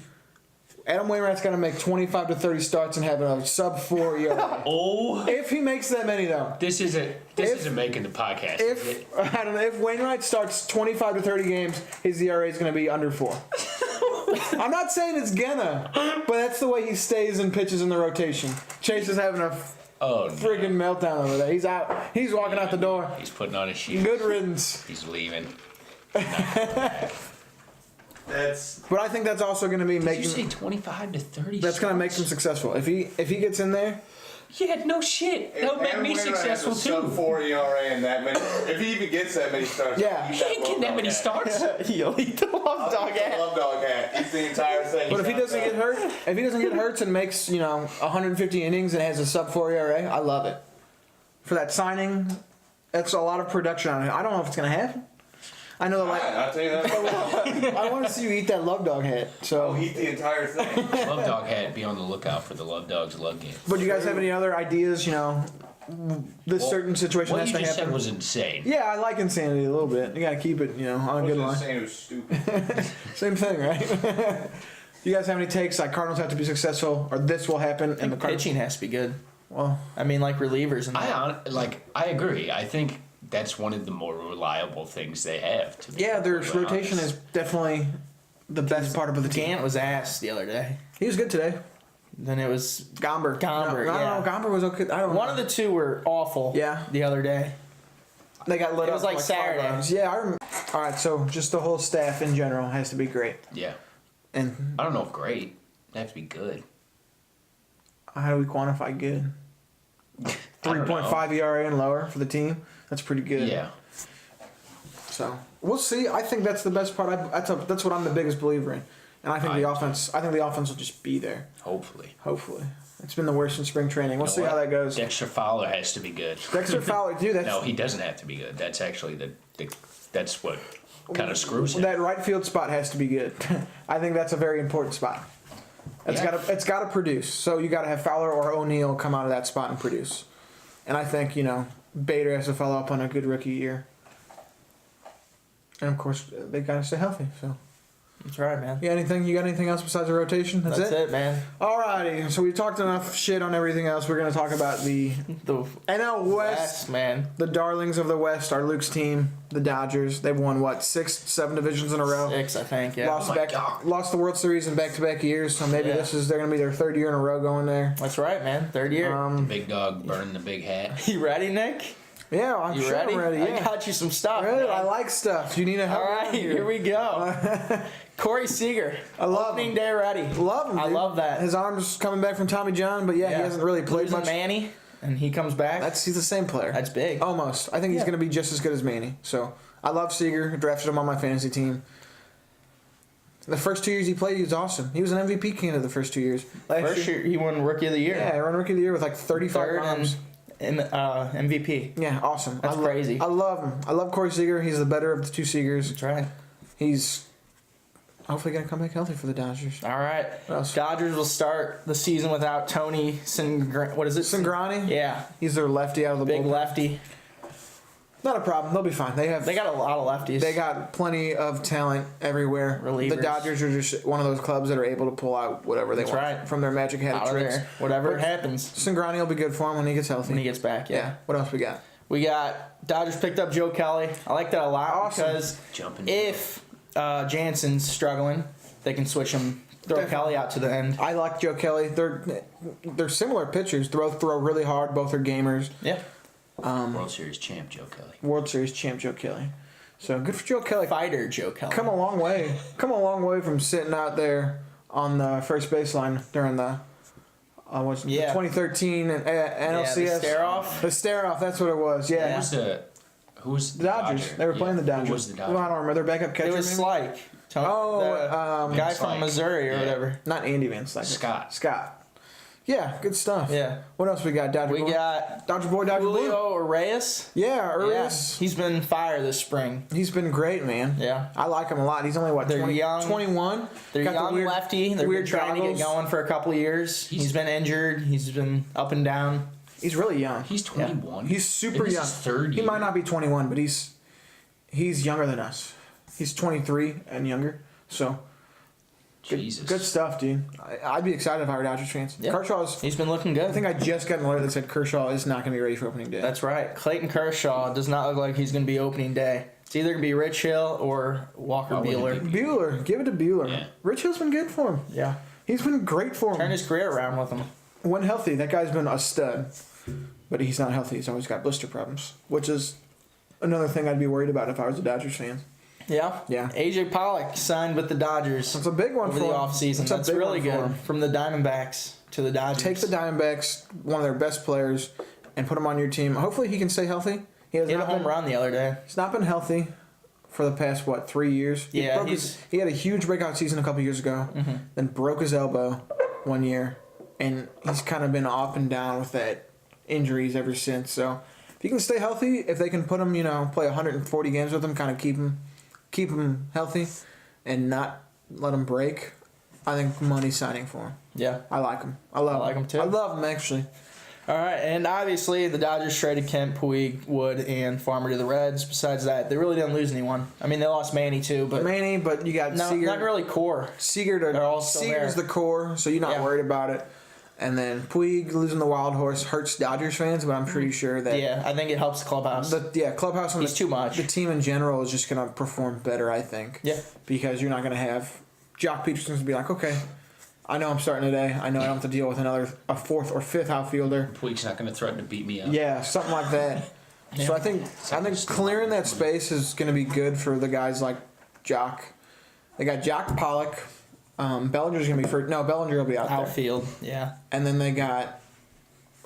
S2: Adam Wainwright's got to make 25 to 30 starts and have a sub-4 ERA.
S3: Oh,
S2: If he makes that many, though.
S3: this isn't making the podcast. is it?
S2: If Wainwright starts 25 to 30 games, his ERA is going to be under 4. I'm not saying it's gonna, but that's the way he stays and pitches in the rotation. Chase is having a
S3: Oh, no.
S2: friggin' meltdown over there. He's out. He's walking out the door.
S3: He's putting on his shoes.
S2: Good riddance.
S3: He's leaving.
S4: That's
S2: But I think that's also going to be
S3: Did you say
S2: making.
S3: 25 to 30?
S2: That's going to make him successful. If he gets in there,
S3: Yeah, no shit. That'll make me successful
S4: Sub
S3: too.
S4: 4 ERA and that many. If he even gets that many starts,
S2: Yeah.
S3: He ain't getting that many starts.
S1: You'll eat the love dog hat.
S4: Love dog hat. It's the entire thing.
S2: but if he doesn't get hurt, and makes 150 innings and has a sub-4 ERA, I love it. For that signing, that's a lot of production on it. I don't know if it's going to happen. I know that
S4: I'll tell you that.
S2: I want to see you eat that love dog hat. So,
S4: I'll eat the entire thing.
S3: Love Dog hat. Be on the lookout for the Love Dogs love game.
S2: but do you guys have any other ideas? This certain situation
S3: What
S2: has
S3: you
S2: to
S3: just
S2: happen.
S3: said was insane.
S2: Yeah, I like insanity a little bit. You got to keep it, on a good line.
S4: Saying it was stupid.
S2: Same thing, right? You guys have any takes? Like Cardinals have to be successful, or this will happen, and the Cardinals.
S1: Pitching has to be good.
S2: Well,
S1: I mean, like relievers and
S3: I agree. I think that's one of the more reliable things they have. To be
S2: yeah, their
S3: completely
S2: rotation
S3: honest.
S2: is definitely the best part of the team.
S1: Gant was asked the other day.
S2: He was good today.
S1: Then it was
S2: Gomber.
S1: Gomber,
S2: No,
S1: yeah.
S2: Gomber was okay. I don't know.
S1: one of the two were awful.
S2: Yeah.
S1: The other day.
S2: They got lit
S1: It
S2: up.
S1: was like
S2: five
S1: Saturday.
S2: runs. Yeah, I remember. All right, so just the whole staff in general has to be great.
S3: Yeah.
S2: And
S3: I don't know if great. They have to be good.
S2: how do we quantify good?
S3: I don't know.
S2: 3.5 ERA and lower for the team. That's pretty good.
S3: Yeah.
S2: So we'll see. I think that's the best part. That's what I'm the biggest believer in, and I think
S3: I
S2: the
S3: do.
S2: offense. I think the offense will just be there.
S3: Hopefully.
S2: Hopefully, it's been the worst in spring training. We'll
S3: You know
S2: see
S3: what?
S2: how that goes.
S3: Dexter Fowler has to be good.
S2: Dexter Fowler, dude. That's
S3: No, he doesn't have to be good. That's actually that's what kind of screws him.
S2: that right field spot has to be good. I think that's a very important spot.
S3: Yeah.
S2: It's gotta produce. So you gotta have Fowler or O'Neal come out of that spot and produce. And I think Bader has to follow up on a good rookie year. And of course they gotta stay healthy. So
S1: That's right, man.
S2: you got anything else besides the rotation?
S1: That's it, man.
S2: Alrighty, so we've talked enough shit on everything else. We're gonna talk about the
S1: The
S2: NL West.
S1: West, man.
S2: The darlings of the West are Luke's team, the Dodgers. They've won 6-7 divisions in a row.
S1: 6, I think. Yeah.
S2: Lost the World Series in back-to-back years, so maybe
S1: Yeah.
S2: they're gonna be their third year in a row going there.
S1: That's right, man. 3rd year.
S3: Big dog burning the big hat.
S1: You ready, Nick?
S2: Yeah, I'm
S1: You
S2: sure
S1: ready?
S2: I'm ready.
S1: I
S2: Yeah.
S1: got you some stuff.
S2: Good,
S1: man.
S2: I like stuff. Do you need a help?
S1: All right, here we go. Corey Seager.
S2: I love
S1: Opening
S2: him.
S1: day ready.
S2: Love him.
S1: I
S2: dude.
S1: love that.
S2: His arm's coming back from Tommy John, but yeah, he hasn't really played
S1: Losing
S2: much.
S1: Manny, and he comes back.
S2: He's the same player.
S1: That's big.
S2: Almost. I think he's
S1: Yeah.
S2: going to be just as good as Manny. So I love Seager. Drafted him on my fantasy team. The first 2 years he played, he was awesome. He was an MVP candidate the first 2 years.
S1: First year, he won Rookie of the Year.
S2: Yeah, run rookie of the year with like 35
S1: Third
S2: bombs.
S1: and MVP.
S2: Yeah, awesome.
S1: That's crazy.
S2: I love him. I love Corey Seager. He's the better of the two Seagers.
S1: That's right.
S2: He's hopefully going to come back healthy for the Dodgers.
S1: All right.
S2: What else?
S1: Dodgers will start the season without Tony What is it?
S2: Sangrani?
S1: Yeah.
S2: He's their lefty out of the
S1: Big
S2: bullpen.
S1: lefty.
S2: Not a problem. They'll be fine. They
S1: They got a lot of lefties.
S2: got plenty of talent everywhere.
S1: Relievers.
S2: The Dodgers are just one of those clubs that are able to pull out whatever they
S1: That's
S2: want
S1: right.
S2: from their magic hat
S1: out of
S2: tricks.
S1: there. Whatever
S2: But
S1: happens
S2: Sangrani will be good for him when he gets healthy.
S1: when he gets back.
S2: yeah.
S1: Yeah.
S2: What else we got?
S1: We got Dodgers picked up Joe Kelly. I like that a lot
S2: Awesome.
S1: because
S3: Jumping.
S1: if Jansen's struggling, they can switch him. Throw
S2: Definitely.
S1: Kelly out to the end.
S2: I like Joe Kelly. They're similar pitchers. Both throw really hard. Both are gamers.
S1: Yeah.
S3: World Series champ Joe Kelly.
S2: World Series champ Joe Kelly. So good for Joe Kelly.
S1: Fighter Joe Kelly.
S2: Come a long way. Come a long way from sitting out there on the first baseline during the
S1: Yeah.
S2: 2013 and NLCS.
S1: Yeah, the stare-off.
S2: The stare off. That's what it was. Yeah.
S1: Yeah.
S3: Who was
S2: The Dodgers.
S3: Dodger?
S2: They were playing the Dodgers.
S3: Who was the
S2: Well,
S3: Dodger?
S2: I don't remember. Their backup catcher.
S1: It was
S2: maybe?
S1: Slike. Tony,
S2: Oh,
S1: the guy from
S3: Slike.
S1: Missouri or
S3: Yeah.
S1: whatever.
S2: Not Andy Van Slyke.
S3: Scott.
S2: Scott. Yeah, good stuff.
S1: Yeah.
S2: What else we got? Dodger
S1: We
S2: boy.
S1: got
S2: Dodger boy. Dodger blue.
S1: Julio Reyes.
S2: Yeah,
S1: Yeah.
S2: Urias.
S1: He's been fire this spring.
S2: He's been great, man.
S1: Yeah.
S2: I like him a lot. He's only what
S1: They're
S2: 20,
S1: young.
S2: 21.
S1: They're
S2: Got the
S1: young
S2: weird-
S1: lefty. They're
S2: weird
S1: trying to
S2: goggles.
S1: get going for a couple of years. He's been injured. He's been up and down.
S2: He's really young.
S3: He's 21.
S2: He's super
S3: And this
S2: young.
S3: is third
S2: He
S3: year.
S2: might not be 21, but he's younger than us. He's 23 and younger. So
S3: Jesus.
S2: good stuff, dude. I'd be excited if I were Dodgers fans.
S1: Yeah.
S2: Kershaw's.
S1: He's been looking good.
S2: I think I just got an alert that said Kershaw is not going to be ready for opening day.
S1: That's right. Clayton Kershaw does not look like he's going to be opening day. It's either going to be Rich Hill or Walker
S3: Why wouldn't
S1: Buehler.
S3: it be?
S2: Bueller. Give it to Bueller.
S3: Yeah.
S2: Rich Hill's been good for him.
S1: Yeah.
S2: He's been great for him.
S1: Turn his career around with him.
S2: When healthy, that guy's been a stud. But he's not healthy. He's always got blister problems, which is another thing I'd be worried about if I was a Dodgers fan.
S1: Yeah.
S2: Yeah.
S1: AJ Pollock signed with the Dodgers
S2: That's a big one
S1: over
S2: for
S1: the
S2: him.
S1: offseason.
S2: That's a
S1: That's
S2: big
S1: really
S2: one for
S1: good.
S2: him.
S1: From the Diamondbacks to the Dodgers.
S2: Take the Diamondbacks, one of their best players, and put him on your team. Hopefully he can stay healthy. He has
S1: Hit a
S2: not
S1: home
S2: been,
S1: run the other day.
S2: he's not been healthy for the past, 3 years?
S1: Yeah,
S2: He had a huge breakout season a couple years ago, then broke his elbow 1 year, and he's kind of been up and down with that injuries ever since. So if he can stay healthy, if they can put him, play 140 games with him, kind of keep him healthy and not let him break, I think money's signing for him.
S1: Yeah.
S2: I like him. I love him.
S1: like him too.
S2: I love him, actually.
S1: All right, and obviously the Dodgers traded Kemp, Puig, Wood, and Farmer to the Reds. Besides that, they really didn't lose anyone. I mean, they lost Manny too, but
S2: Manny, but you got
S1: no,
S2: Seager.
S1: not really core. They're all still
S2: Seager's
S1: there.
S2: the core, so you're not
S1: Yeah.
S2: worried about it. And then Puig losing the wild horse hurts Dodgers fans, but I'm pretty sure that
S1: Yeah, I think it helps the clubhouse.
S2: clubhouse and
S1: He's too much.
S2: the team in general is just gonna perform better, I think.
S1: Yeah.
S2: Because you're not gonna have Jock Peterson's gonna be like, okay, I know I'm starting today. I know I don't have to deal with a fourth or fifth outfielder.
S3: Puig's not going to threaten to beat me up.
S2: Yeah, something like that. So I think clearing that space is going to be good for the guys like Jock. They got Jock Pollock. Bellinger's going to be first. No, Bellinger will be out there.
S1: Outfield, yeah.
S2: And then they got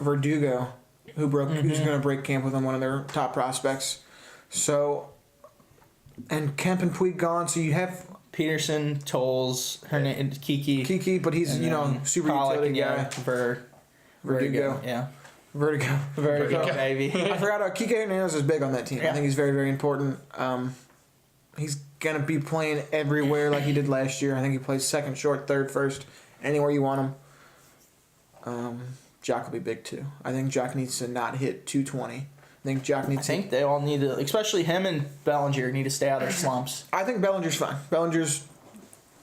S2: Verdugo, who's going to break camp with them, one of their top prospects. So and Kemp and Puig gone, so you have
S1: Peterson, Tolles, Hernandez,
S2: Kiki, but he's
S1: and then
S2: super
S1: Pollock
S2: utility guy.
S1: again,
S2: Verdugo.
S1: Yeah.
S2: Vertigo.
S1: Vertigo, baby.
S2: I forgot Kike Hernandez is big on that team. I
S1: Yeah.
S2: think he's very, very important. He's gonna be playing everywhere like he did last year. I think he plays second, short, third, first, anywhere you want him. Jock will be big too. I think Jock needs to not hit 220. I think Jock
S1: I
S2: needs
S1: think they all need to, especially him and Bellinger, need to stay out of their slumps.
S2: I think Bellinger's fine.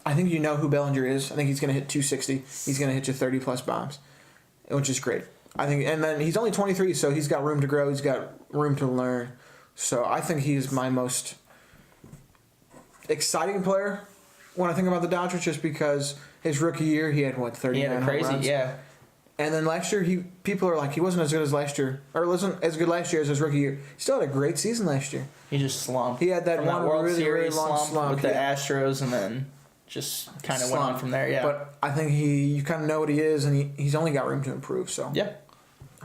S2: I think you know who Bellinger is. I think he's gonna hit 260. He's gonna hit you 30 plus bombs, which is great. I think, and then he's only 23, so he's got room to grow. He's got room to learn. So I think he's my most exciting player when I think about the Dodgers, just because his rookie year he had
S1: He
S2: 39
S1: had a
S2: home
S1: crazy,
S2: runs.
S1: yeah.
S2: And then last year people are like he wasn't as good as last year, or wasn't as good last year as his rookie year. He still had a great season last year.
S1: He just slumped.
S2: He had that
S1: From
S2: one
S1: World
S2: really,
S1: Series
S2: really long slump,
S1: with the
S2: yeah.
S1: Astros, and then just kind of went on
S2: Slump.
S1: from there. Yeah.
S2: But I think you kind of know what he is, and he's only got room to improve. So
S1: yeah.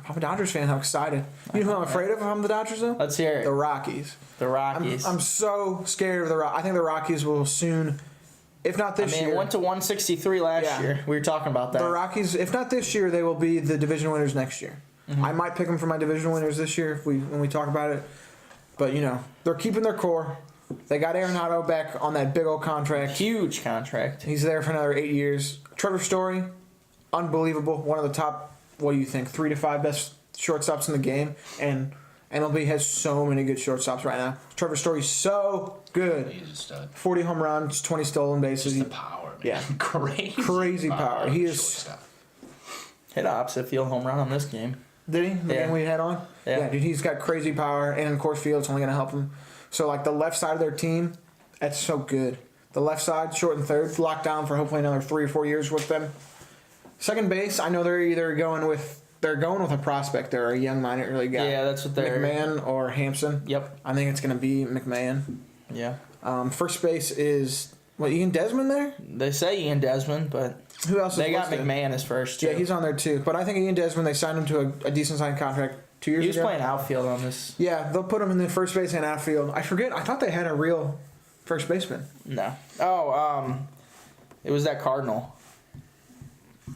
S2: I'm a Dodgers fan. I'm excited. You know who I'm afraid of if I'm the Dodgers though?
S1: Let's hear it.
S2: The Rockies.
S1: The Rockies.
S2: I'm so scared of the Rockies. I think the Rockies will soon, if not this
S1: it
S2: year.
S1: went to 163 last
S2: Yeah.
S1: year. We were talking about that.
S2: The Rockies, if not this year, they will be the division winners next year.
S1: Mm-hmm.
S2: I might pick them for my division winners this year when we talk about it. But they're keeping their core. They got Arenado back on that big old contract.
S1: Huge contract.
S2: He's there for another 8 years. Trevor Story, unbelievable. One of the top, what do you think, 3 to 5 best shortstops in the game. And MLB has so many good shortstops right now. Trevor Story's so good.
S3: He's a stud.
S2: 40 home runs, 20 stolen bases.
S3: Just the power, man.
S2: Yeah.
S3: Crazy
S2: power. He is-
S3: shortstop.
S1: Hit a opposite field home run on this game.
S2: Did he? The
S1: Yeah.
S2: game we had on?
S1: Yeah.
S2: Dude, he's got crazy power, and in Coors Field, it's only going to help him. So, the left side of their team, that's so good. The left side, short and third, locked down for hopefully another 3 or 4 years with them. Second base, I know they're either going with a prospect or a young minor league guy.
S1: Yeah, that's what they're.
S2: McMahon or Hampson.
S1: Yep.
S2: I think it's going to be McMahon.
S1: Yeah.
S2: First base is, Ian Desmond there?
S1: They say Ian Desmond, but
S2: Who else is
S1: they got
S2: listed?
S1: McMahon as first. Too.
S2: Yeah, he's on there too. But I think Ian Desmond, they signed him to a decent signed contract 2 years
S1: He was
S2: ago.
S1: playing outfield on this.
S2: Yeah, they'll put him in the first base and outfield. I forget. I thought they had a real first baseman.
S1: No. Oh, it was that Cardinal.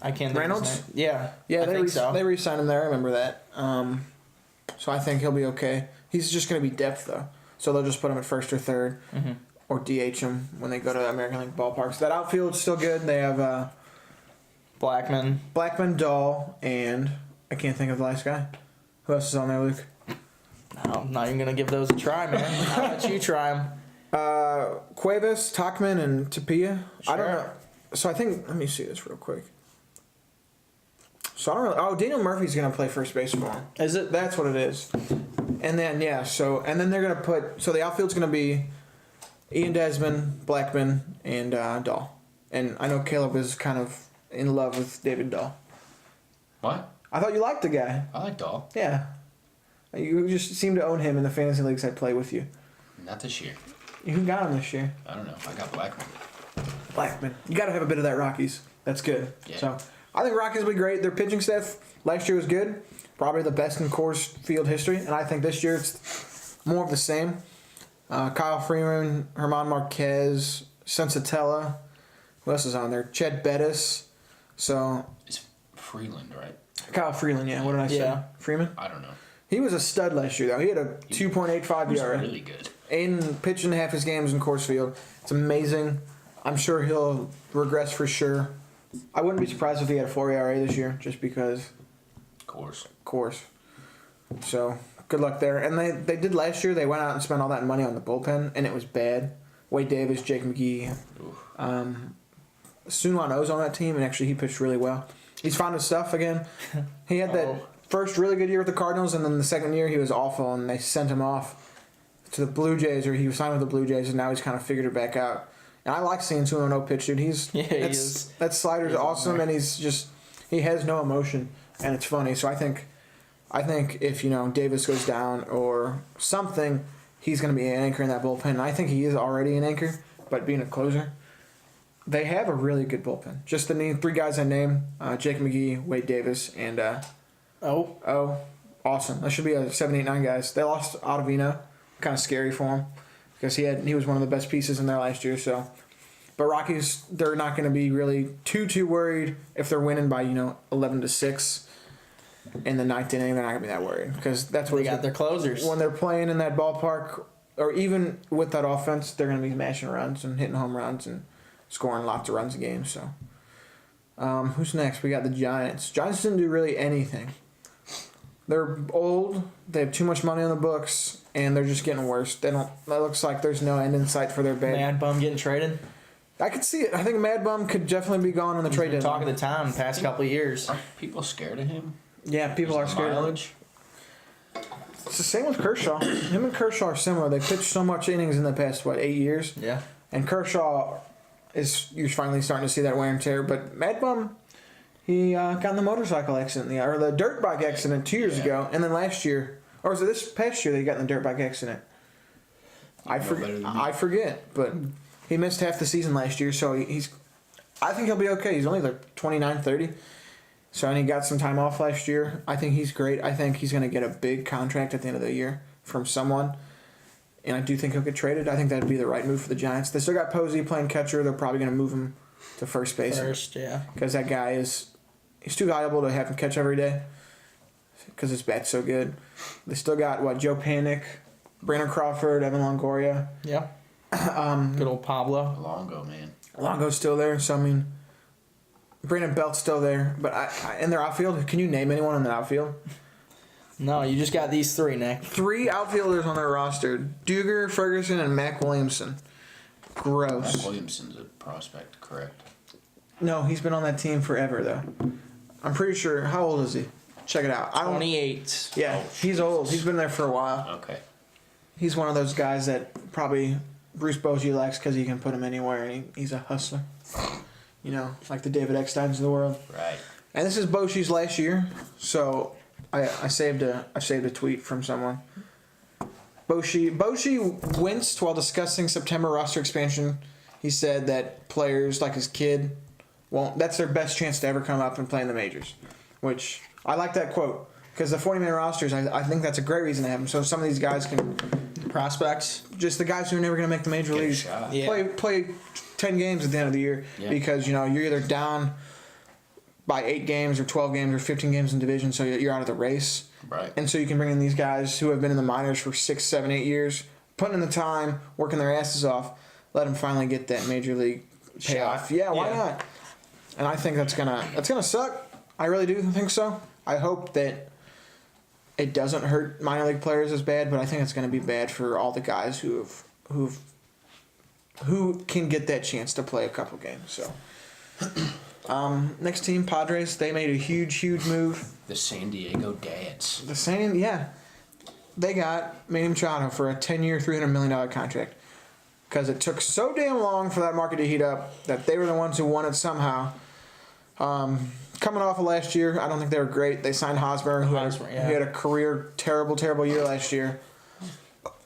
S1: I can't think
S2: Reynolds?
S1: of his name. Yeah.
S2: Yeah,
S1: I think so.
S2: they re-signed him there. I remember that. So I think he'll be okay. He's just going to be depth though, so they'll just put him at first or third, or DH him when they go to American League ballparks. That outfield's still good. They have
S1: Blackman.
S2: Blackman, Dahl, and I can't think of the last guy. Who else is on there, Luke?
S1: No, I'm not even gonna give those a try, man. I'll let you try them.
S2: Cuevas, Tachman, and Tapia. I don't
S1: Sure.
S2: know. So I think let me see this real quick. So I don't know. Oh, Daniel Murphy's gonna play first base for him.
S1: Is it?
S2: That's what it is. And then then they're gonna put the outfield's gonna be Ian Desmond, Blackman, and Dahl. And I know Caleb is kind of in love with David Dahl.
S3: What?
S2: I thought you liked the guy.
S3: I like Dahl.
S2: Yeah. You just seem to own him in the fantasy leagues I play with you.
S3: Not this year.
S2: Who got him this year?
S3: I don't know. I got Blackman.
S2: Blackman. You got to have a bit of that Rockies. That's good.
S3: Yeah.
S2: So I think Rockies will be great. Their pitching staff last year was good, probably the best in Coors Field history, and I think this year it's more of the same. Kyle Freeman, Herman Marquez, Sensatella. Who else is on there? Chet Bettis. So
S3: It's Freeland, right?
S2: Kyle Freeland. Yeah. What did I say?
S1: Yeah.
S2: Freeman.
S3: I don't know.
S2: He was a stud last year though. He had a 2.85
S3: He's
S2: ERA.
S3: really good.
S2: And pitching half his games in Coors Field. It's amazing. I'm sure he'll regress for sure. I wouldn't be surprised if he had a 4 ERA this year, just because
S3: Of course.
S2: Coors. So good luck there. And they did last year. They went out and spent all that money on the bullpen, and it was bad. Wade Davis, Jake McGee, Sunwon O's on that team, and actually he pitched really well. He's found his stuff again. He had that first really good year with the Cardinals, and then the second year he was awful, and they sent him off to the Blue Jays, or he was signed with the Blue Jays, and now he's kind of figured it back out. And I like seeing Sunwon O pitch, dude.
S1: He is.
S2: That slider's awesome, and he has no emotion, and it's funny. So I think if Davis goes down or something, he's going to be an anchor in that bullpen. And I think he is already an anchor, but being a closer, they have a really good bullpen. Just the 3 guys I named: Jake McGee, Wade Davis, and awesome. That should be a 7, 8, 9 guys. They lost Ottavino, kind of scary for them. because he was one of the best pieces in there last year. So, but Rockies, they're not going to be really too worried if they're winning by 11-6 in the ninth inning. They're not going to be that worried because that's what
S1: They got their closers.
S2: when they're playing in that ballpark, or even with that offense, they're going to be smashing runs and hitting home runs and scoring lots of runs a game. So, who's next? We got the Giants. Giants didn't do really anything. They're old. They have too much money on the books, and they're just getting worse. They don't. That looks like there's no end in sight for their bad.
S1: Mad Bum getting traded.
S2: I could see it. I think Mad Bum could definitely be gone on the trade
S1: Been
S2: deadline.
S1: talking the town the past couple of years.
S3: Are people scared of him?
S2: Yeah, people are
S3: Is the
S2: scared.
S3: mileage?
S2: It's the same with Kershaw. Him and Kershaw are similar. They pitched so much innings in the past 8 years,
S1: Yeah.
S2: and Kershaw you're finally starting to see that wear and tear. But Mad Bum, he got in the motorcycle accident, or the dirt bike accident 2 years ago, and then last year, or was it this past year that he got in the dirt bike accident? I forget, but he missed half the season last year, so he's. I think he'll be okay. He's only like 29, 30. So, and he got some time off last year. I think he's great. I think he's going to get a big contract at the end of the year from someone. And I do think he'll get traded. I think that'd be the right move for the Giants. They still got Posey playing catcher. They're probably going to move him to first base.
S1: First, yeah.
S2: Because that guy he's too valuable to have him catch every day. Because his bat's so good. They still got, Joe Panic, Brandon Crawford, Evan Longoria.
S1: Yeah. Good old Pablo.
S3: Longo, man.
S2: Longo's still there. So, I mean, Brandon Belt's still there. But in their outfield, can you name anyone in the outfield?
S1: No, you just got these three, Nick.
S2: 3 outfielders on their roster: Duger, Ferguson, and Mac Williamson. Gross.
S3: Matt Williamson's a prospect, correct?
S2: No, he's been on that team forever though. I'm pretty sure. How old is he? Check it out.
S1: 28.
S2: Yeah, he's old. He's been there for a while.
S3: Okay.
S2: He's one of those guys that probably Bruce Bochy likes because he can put him anywhere, and he's a hustler. Like the David Ecksteins of the world.
S3: Right.
S2: And this is Bochy's last year, so I saved a tweet from someone. Bochy winced while discussing September roster expansion. He said that players like his kid that's their best chance to ever come up and play in the majors. Which, I like that quote. Because the 40-man rosters, I think that's a great reason to have them. So some of these guys can...
S1: Prospects.
S2: Just the guys who are never going to make the major
S3: Get a
S2: leagues.
S3: shot.
S1: Yeah.
S2: Play 10 games at the end of the year.
S3: Yeah.
S2: Because, you're either down by 8 games or 12 games or 15 games in division, so you're out of the race.
S3: Right.
S2: And so you can bring in these guys who have been in the minors for 6, 7, 8 years, putting in the time, working their asses off, let them finally get that major league payoff. Yeah, why not? And I think that's gonna suck. I really do think so. I hope that it doesn't hurt minor league players as bad, but I think it's gonna be bad for all the guys who can get that chance to play a couple games. So. Next team, Padres. They made a huge move.
S3: The San Diego Dads.
S2: The same, yeah. They got Manny Machado for a 10-year, $300 million contract. Because it took so damn long for that market to heat up that they were the ones who won it somehow. Coming off of last year, I don't think they were great. They signed Hosmer, who had a career terrible year last year.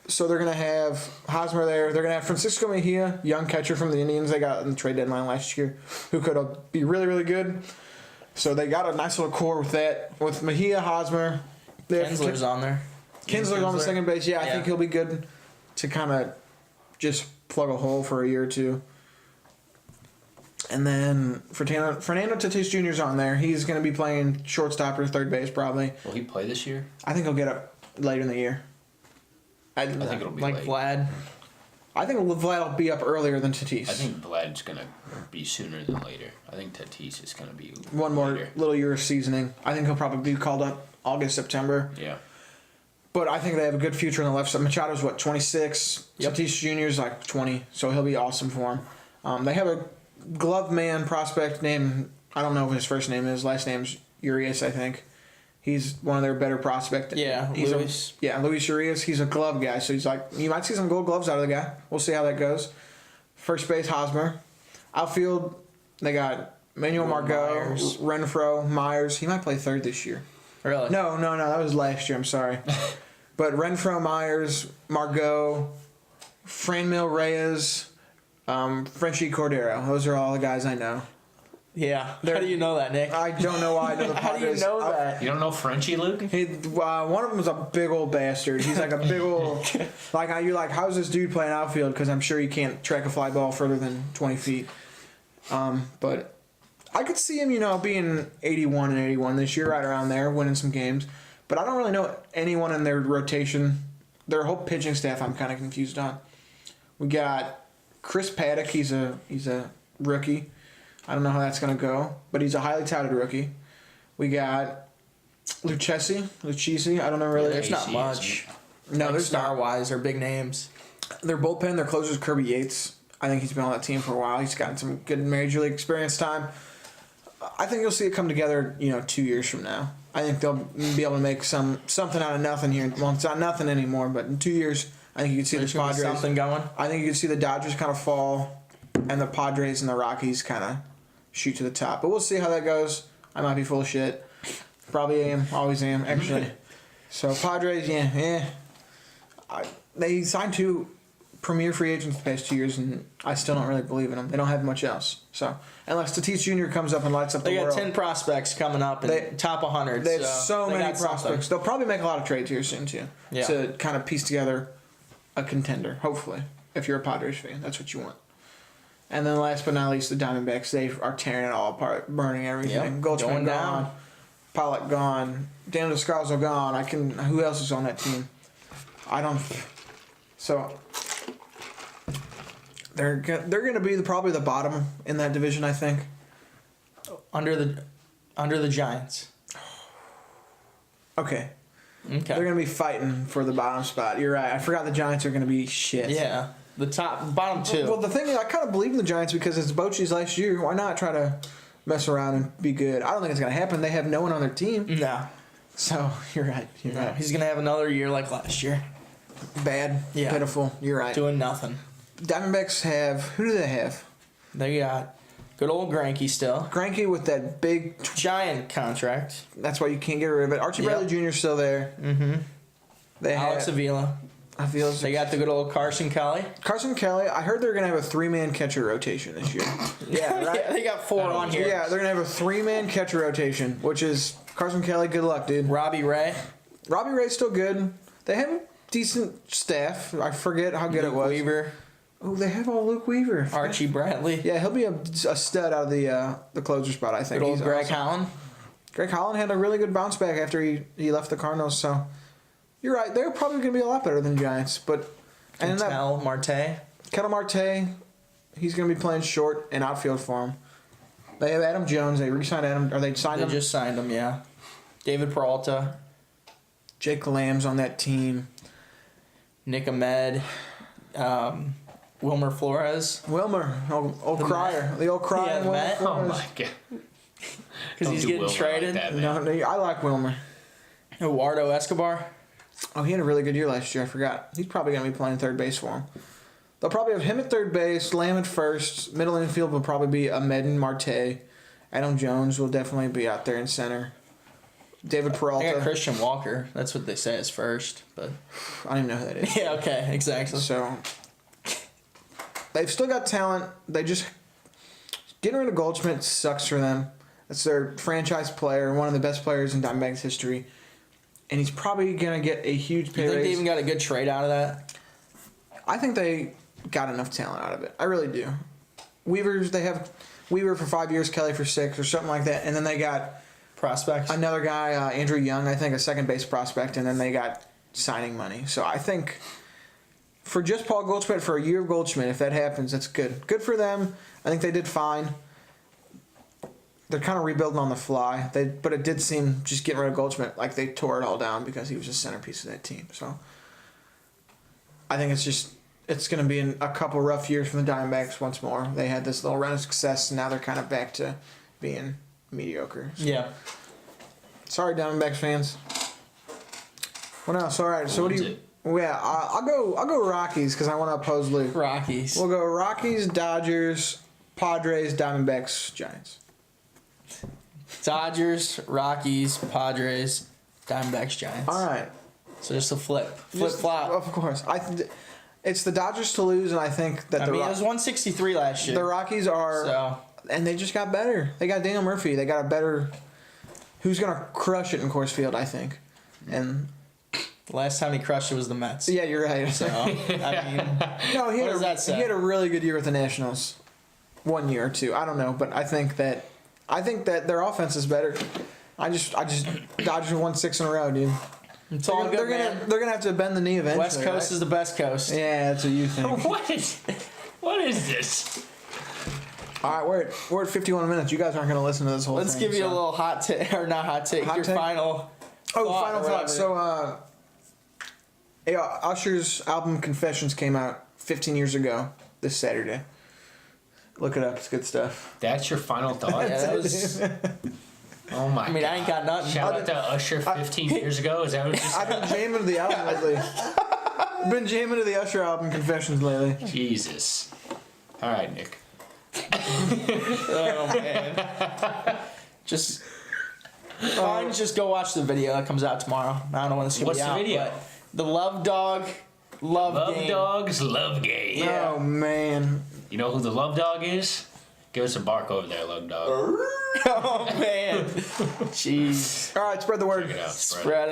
S2: So they're going to have Hosmer there. They're going to have Francisco Mejia, young catcher from the Indians they got in the trade deadline last year, who could be really good. So they got a nice little core with that. With Mejia, Hosmer.
S1: Kinsler's on there.
S2: Kinsler's on the second base. Yeah, I
S1: Yeah.
S2: think he'll be good to kind of just plug a hole for a year or two. And then Fernando Tatis Jr. is on there. He's going to be playing shortstop or third base probably.
S3: Will he play this year?
S2: I think he'll get up later in the year.
S3: I think it'll be
S1: Like
S3: late.
S1: Vlad.
S2: I think Vlad will be up earlier than Tatis.
S3: I think Vlad's gonna be sooner than later. I think Tatis is gonna be
S2: one more
S3: later.
S2: little year of seasoning. I think he'll probably be called up August, September.
S3: Yeah.
S2: But I think they have a good future on the left side. Machado's 26.
S1: Yep.
S2: Tatis Jr.'s like 20, so he'll be awesome for him. They have a glove man prospect named, I don't know what his first name is. Last name's Urias, I think. He's one of their better prospects.
S1: Yeah,
S2: he's
S1: Luis.
S2: Luis Urias. He's a glove guy, so he's like, you might see some gold gloves out of the guy. We'll see how that goes. First base, Hosmer. Outfield, they got Manuel Margot,
S1: Myers.
S2: Renfroe, Myers. He might play third this year.
S1: Really?
S2: No, that was last year. I'm sorry. But Renfroe, Myers, Margot, Franmil Reyes, Frenchie Cordero. Those are all the guys I know.
S1: Yeah.
S2: They're-
S1: How do you know that, Nick?
S2: I don't know why I know the
S1: How do you
S2: Padres.
S1: know that?
S3: You don't know Frenchie, Luke?
S2: One of them was a big old bastard. He's like a big old like you're like, how's this dude playing outfield? Because I'm sure he can't track a fly ball further than 20 feet. But I could see him, being 81 and 81 this year, right around there, winning some games. But I don't really know anyone in their rotation. Their whole pitching staff, I'm kind of confused on. We got Chris Paddock. He's a rookie. I don't know how that's gonna go, but he's a highly touted rookie. We got Lucchesi. I don't know really.
S1: There's not
S3: AC,
S1: much.
S2: No,
S1: Like
S2: there's
S1: star
S2: not.
S1: wise or big names.
S2: Their bullpen, their closer is Kirby Yates. I think he's been on that team for a while. He's gotten some good major league experience time. I think you'll see it come together, 2 years from now. I think they'll be able to make something out of nothing here. Well, it's not nothing anymore, but in 2 years, I think you can see
S1: There's
S2: the
S1: gonna be
S2: Padres.
S1: something going.
S2: I think you can see the Dodgers kind of fall, and the Padres and the Rockies kind of shoot to the top. But we'll see how that goes. I might be full of shit. Probably am. Always am, actually. So Padres, yeah. They signed 2 premier free agents the past 2 years, and I still don't really believe in them. They don't have much else. So unless Tatis Jr. comes up and lights up
S1: They
S2: the
S1: got
S2: world,
S1: 10 prospects coming up in
S2: They-
S1: top 100.
S2: they have so
S1: they
S2: many
S1: got something.
S2: prospects. They'll probably make a lot of trades here soon too,
S1: Yeah.
S2: to kind of piece together a contender. Hopefully, if you're a Padres fan, that's what you want. And then last but not least, the Diamondbacks. They are tearing it all apart, burning everything.
S1: Yep,
S2: Goldschmidt
S1: going
S2: gone,
S1: down.
S2: Pollock gone, Daniel Descalso gone. Who else is on that team? I don't. So they're going to be probably the bottom in that division, I think.
S1: Under the Giants.
S2: Okay.
S1: Okay.
S2: They're going to be fighting for the bottom spot. You're right. I forgot the Giants are going to be shit.
S1: Yeah. The bottom 2.
S2: Well, the thing is, I kind of believe in the Giants because it's Bochy's last year. Why not try to mess around and be good? I don't think it's going to happen. They have no one on their team.
S1: no.
S2: So, you're right. You're
S1: No.
S2: right.
S1: He's gonna have another year like last year,
S2: Bad.
S1: Yeah.
S2: Pitiful. You're right.
S1: doing nothing.
S2: Diamondbacks have... Who do they have?
S1: They got good old Greinke still.
S2: Greinke with that big...
S1: Giant contract.
S2: That's why you can't get rid of it. Archie
S1: Yep.
S2: Bradley Jr. is still there.
S1: Mm-hmm.
S2: They
S1: Alex
S2: have...
S1: Avila.
S2: I feel
S1: They got the good old Carson Kelly.
S2: Carson Kelly. I heard they're going to have a 3-man catcher rotation this year. Yeah, right?
S1: Yeah, they got 4 on here.
S2: Yeah, they're going to have a 3-man catcher rotation, which is Carson Kelly. Good luck, dude.
S1: Robbie Ray.
S2: Robbie Ray's still good. They have a decent staff. I forget how good
S1: Luke
S2: it was.
S1: Weaver.
S2: Oh, they have all Luke Weaver.
S1: Archie Bradley.
S2: Yeah, he'll be a stud out of the closer spot, I think.
S1: Good old
S2: He's
S1: Greg
S2: awesome.
S1: Holland.
S2: Greg Holland had a really good bounce back after he left the Cardinals, so you're right. They're probably going to be a lot better than Giants, but and then that
S1: Ketel Marte.
S2: Ketel Marte, he's going to be playing short and outfield for him. They have Adam Jones. They re-signed Adam, or they signed
S1: They
S2: him.
S1: just signed him, yeah. David Peralta.
S2: Jake Lamb's on that team.
S1: Nick Ahmed. Wilmer Flores.
S2: Wilmer, old
S1: The
S2: crier, the old crier.
S1: Yeah, the
S2: Wilmer
S1: Met.
S3: Oh
S2: Flores.
S3: my god.
S1: Because
S3: Don't
S1: he's
S3: do
S1: getting
S3: Wilmer
S1: traded.
S3: Like that, man.
S2: No, I like Wilmer.
S1: Eduardo Escobar.
S2: Oh, he had a really good year last year. I forgot. He's probably going to be playing third base for him. They'll probably have him at third base, Lamb at first. Middle infield will probably be Ahmed and Marte. Adam Jones will definitely be out there in center. David
S1: I got
S2: Peralta.
S1: Christian Walker. That's what they say is first. But
S2: I don't even know who that is.
S1: yeah, okay, exactly.
S2: So they've still got talent. They just getting rid of Goldschmidt sucks for them. That's their franchise player, one of the best players in Diamondbacks history, and he's probably gonna get a huge pay
S1: You think they
S2: raise.
S1: even got a good trade out of that?
S2: I think they got enough talent out of it. I really do. They have Weaver for 5 years, Kelly for 6, or something like that, and then they got
S1: Prospects.
S2: another guy, Andrew Young, I think, a second base prospect, and then they got signing money. So I think for just Paul Goldschmidt, for a year of Goldschmidt, if that happens, that's good. Good for them. I think they did fine. They're kind of rebuilding on the fly. But it did seem, just getting rid of Goldschmidt, like they tore it all down because he was the centerpiece of that team. So I think it's going to be a couple rough years for the Diamondbacks once more. They had this little run of success, and now they're kind of back to being mediocre. So
S1: Yeah.
S2: sorry, Diamondbacks fans. What else? All right. So what do
S3: Wins
S2: you? Yeah, I'll go Rockies because I want to oppose Luke.
S1: Rockies.
S2: We'll go Rockies, Dodgers, Padres, Diamondbacks, Giants.
S1: Dodgers, Rockies, Padres, Diamondbacks, Giants.
S2: All right.
S1: So just a flip
S2: Just-
S1: flop.
S2: Of course, it's the Dodgers to lose, and I think that
S1: I
S2: the
S1: mean, it was 163 last year.
S2: the Rockies are.
S1: So
S2: and they just got better. They got Daniel Murphy. They got a better. Who's gonna crush it in Coors Field? I think. And
S1: The last time he crushed it was the Mets.
S2: yeah, you're right.
S1: So, I mean,
S2: No, he
S1: What
S2: had,
S1: does that say?
S2: he had a really good year with the Nationals. 1 year or two. I don't know, but I think that their offense is better. I just Dodgers won 6 in a row, dude.
S1: it's all good, man.
S2: They're gonna have to bend the knee eventually.
S1: West Coast
S2: right?
S1: is the best coast.
S2: Yeah, that's what you think.
S3: What is this?
S2: All right, we're at 51 minutes. You guys aren't gonna listen to this whole
S1: Let's
S2: thing.
S1: give you a
S2: so-
S1: little hot take, or not hot take,
S2: Hot
S1: your
S2: take?
S1: final.
S2: Oh,
S1: thought
S2: final
S1: or
S2: thought.
S1: whatever.
S2: So, yeah, Usher's album Confessions came out 15 years ago this Saturday. Look it up. It's good stuff.
S3: That's your final thought?
S1: Yeah, that was.
S3: Oh my
S1: I mean, I ain't got nothing.
S3: Shout out to Usher 15 years ago. Is that what you
S2: I've
S3: said?
S2: been jamming to the album lately. Been jamming to the Usher album Confessions lately.
S3: Jesus. All right, Nick.
S1: Oh man. Just. Fine, just go watch the video that comes out tomorrow. I don't know when this is gonna
S3: What's
S1: be
S3: the
S1: out.
S3: video?
S1: But the Love Dog, Love Game.
S3: Dogs, love game.
S1: Yeah.
S2: Oh man.
S3: You know who the love dog is? Give us a bark over there, love dog.
S1: Oh man. Jeez.
S2: All right, spread the word.
S3: Check it out.
S1: Spread it.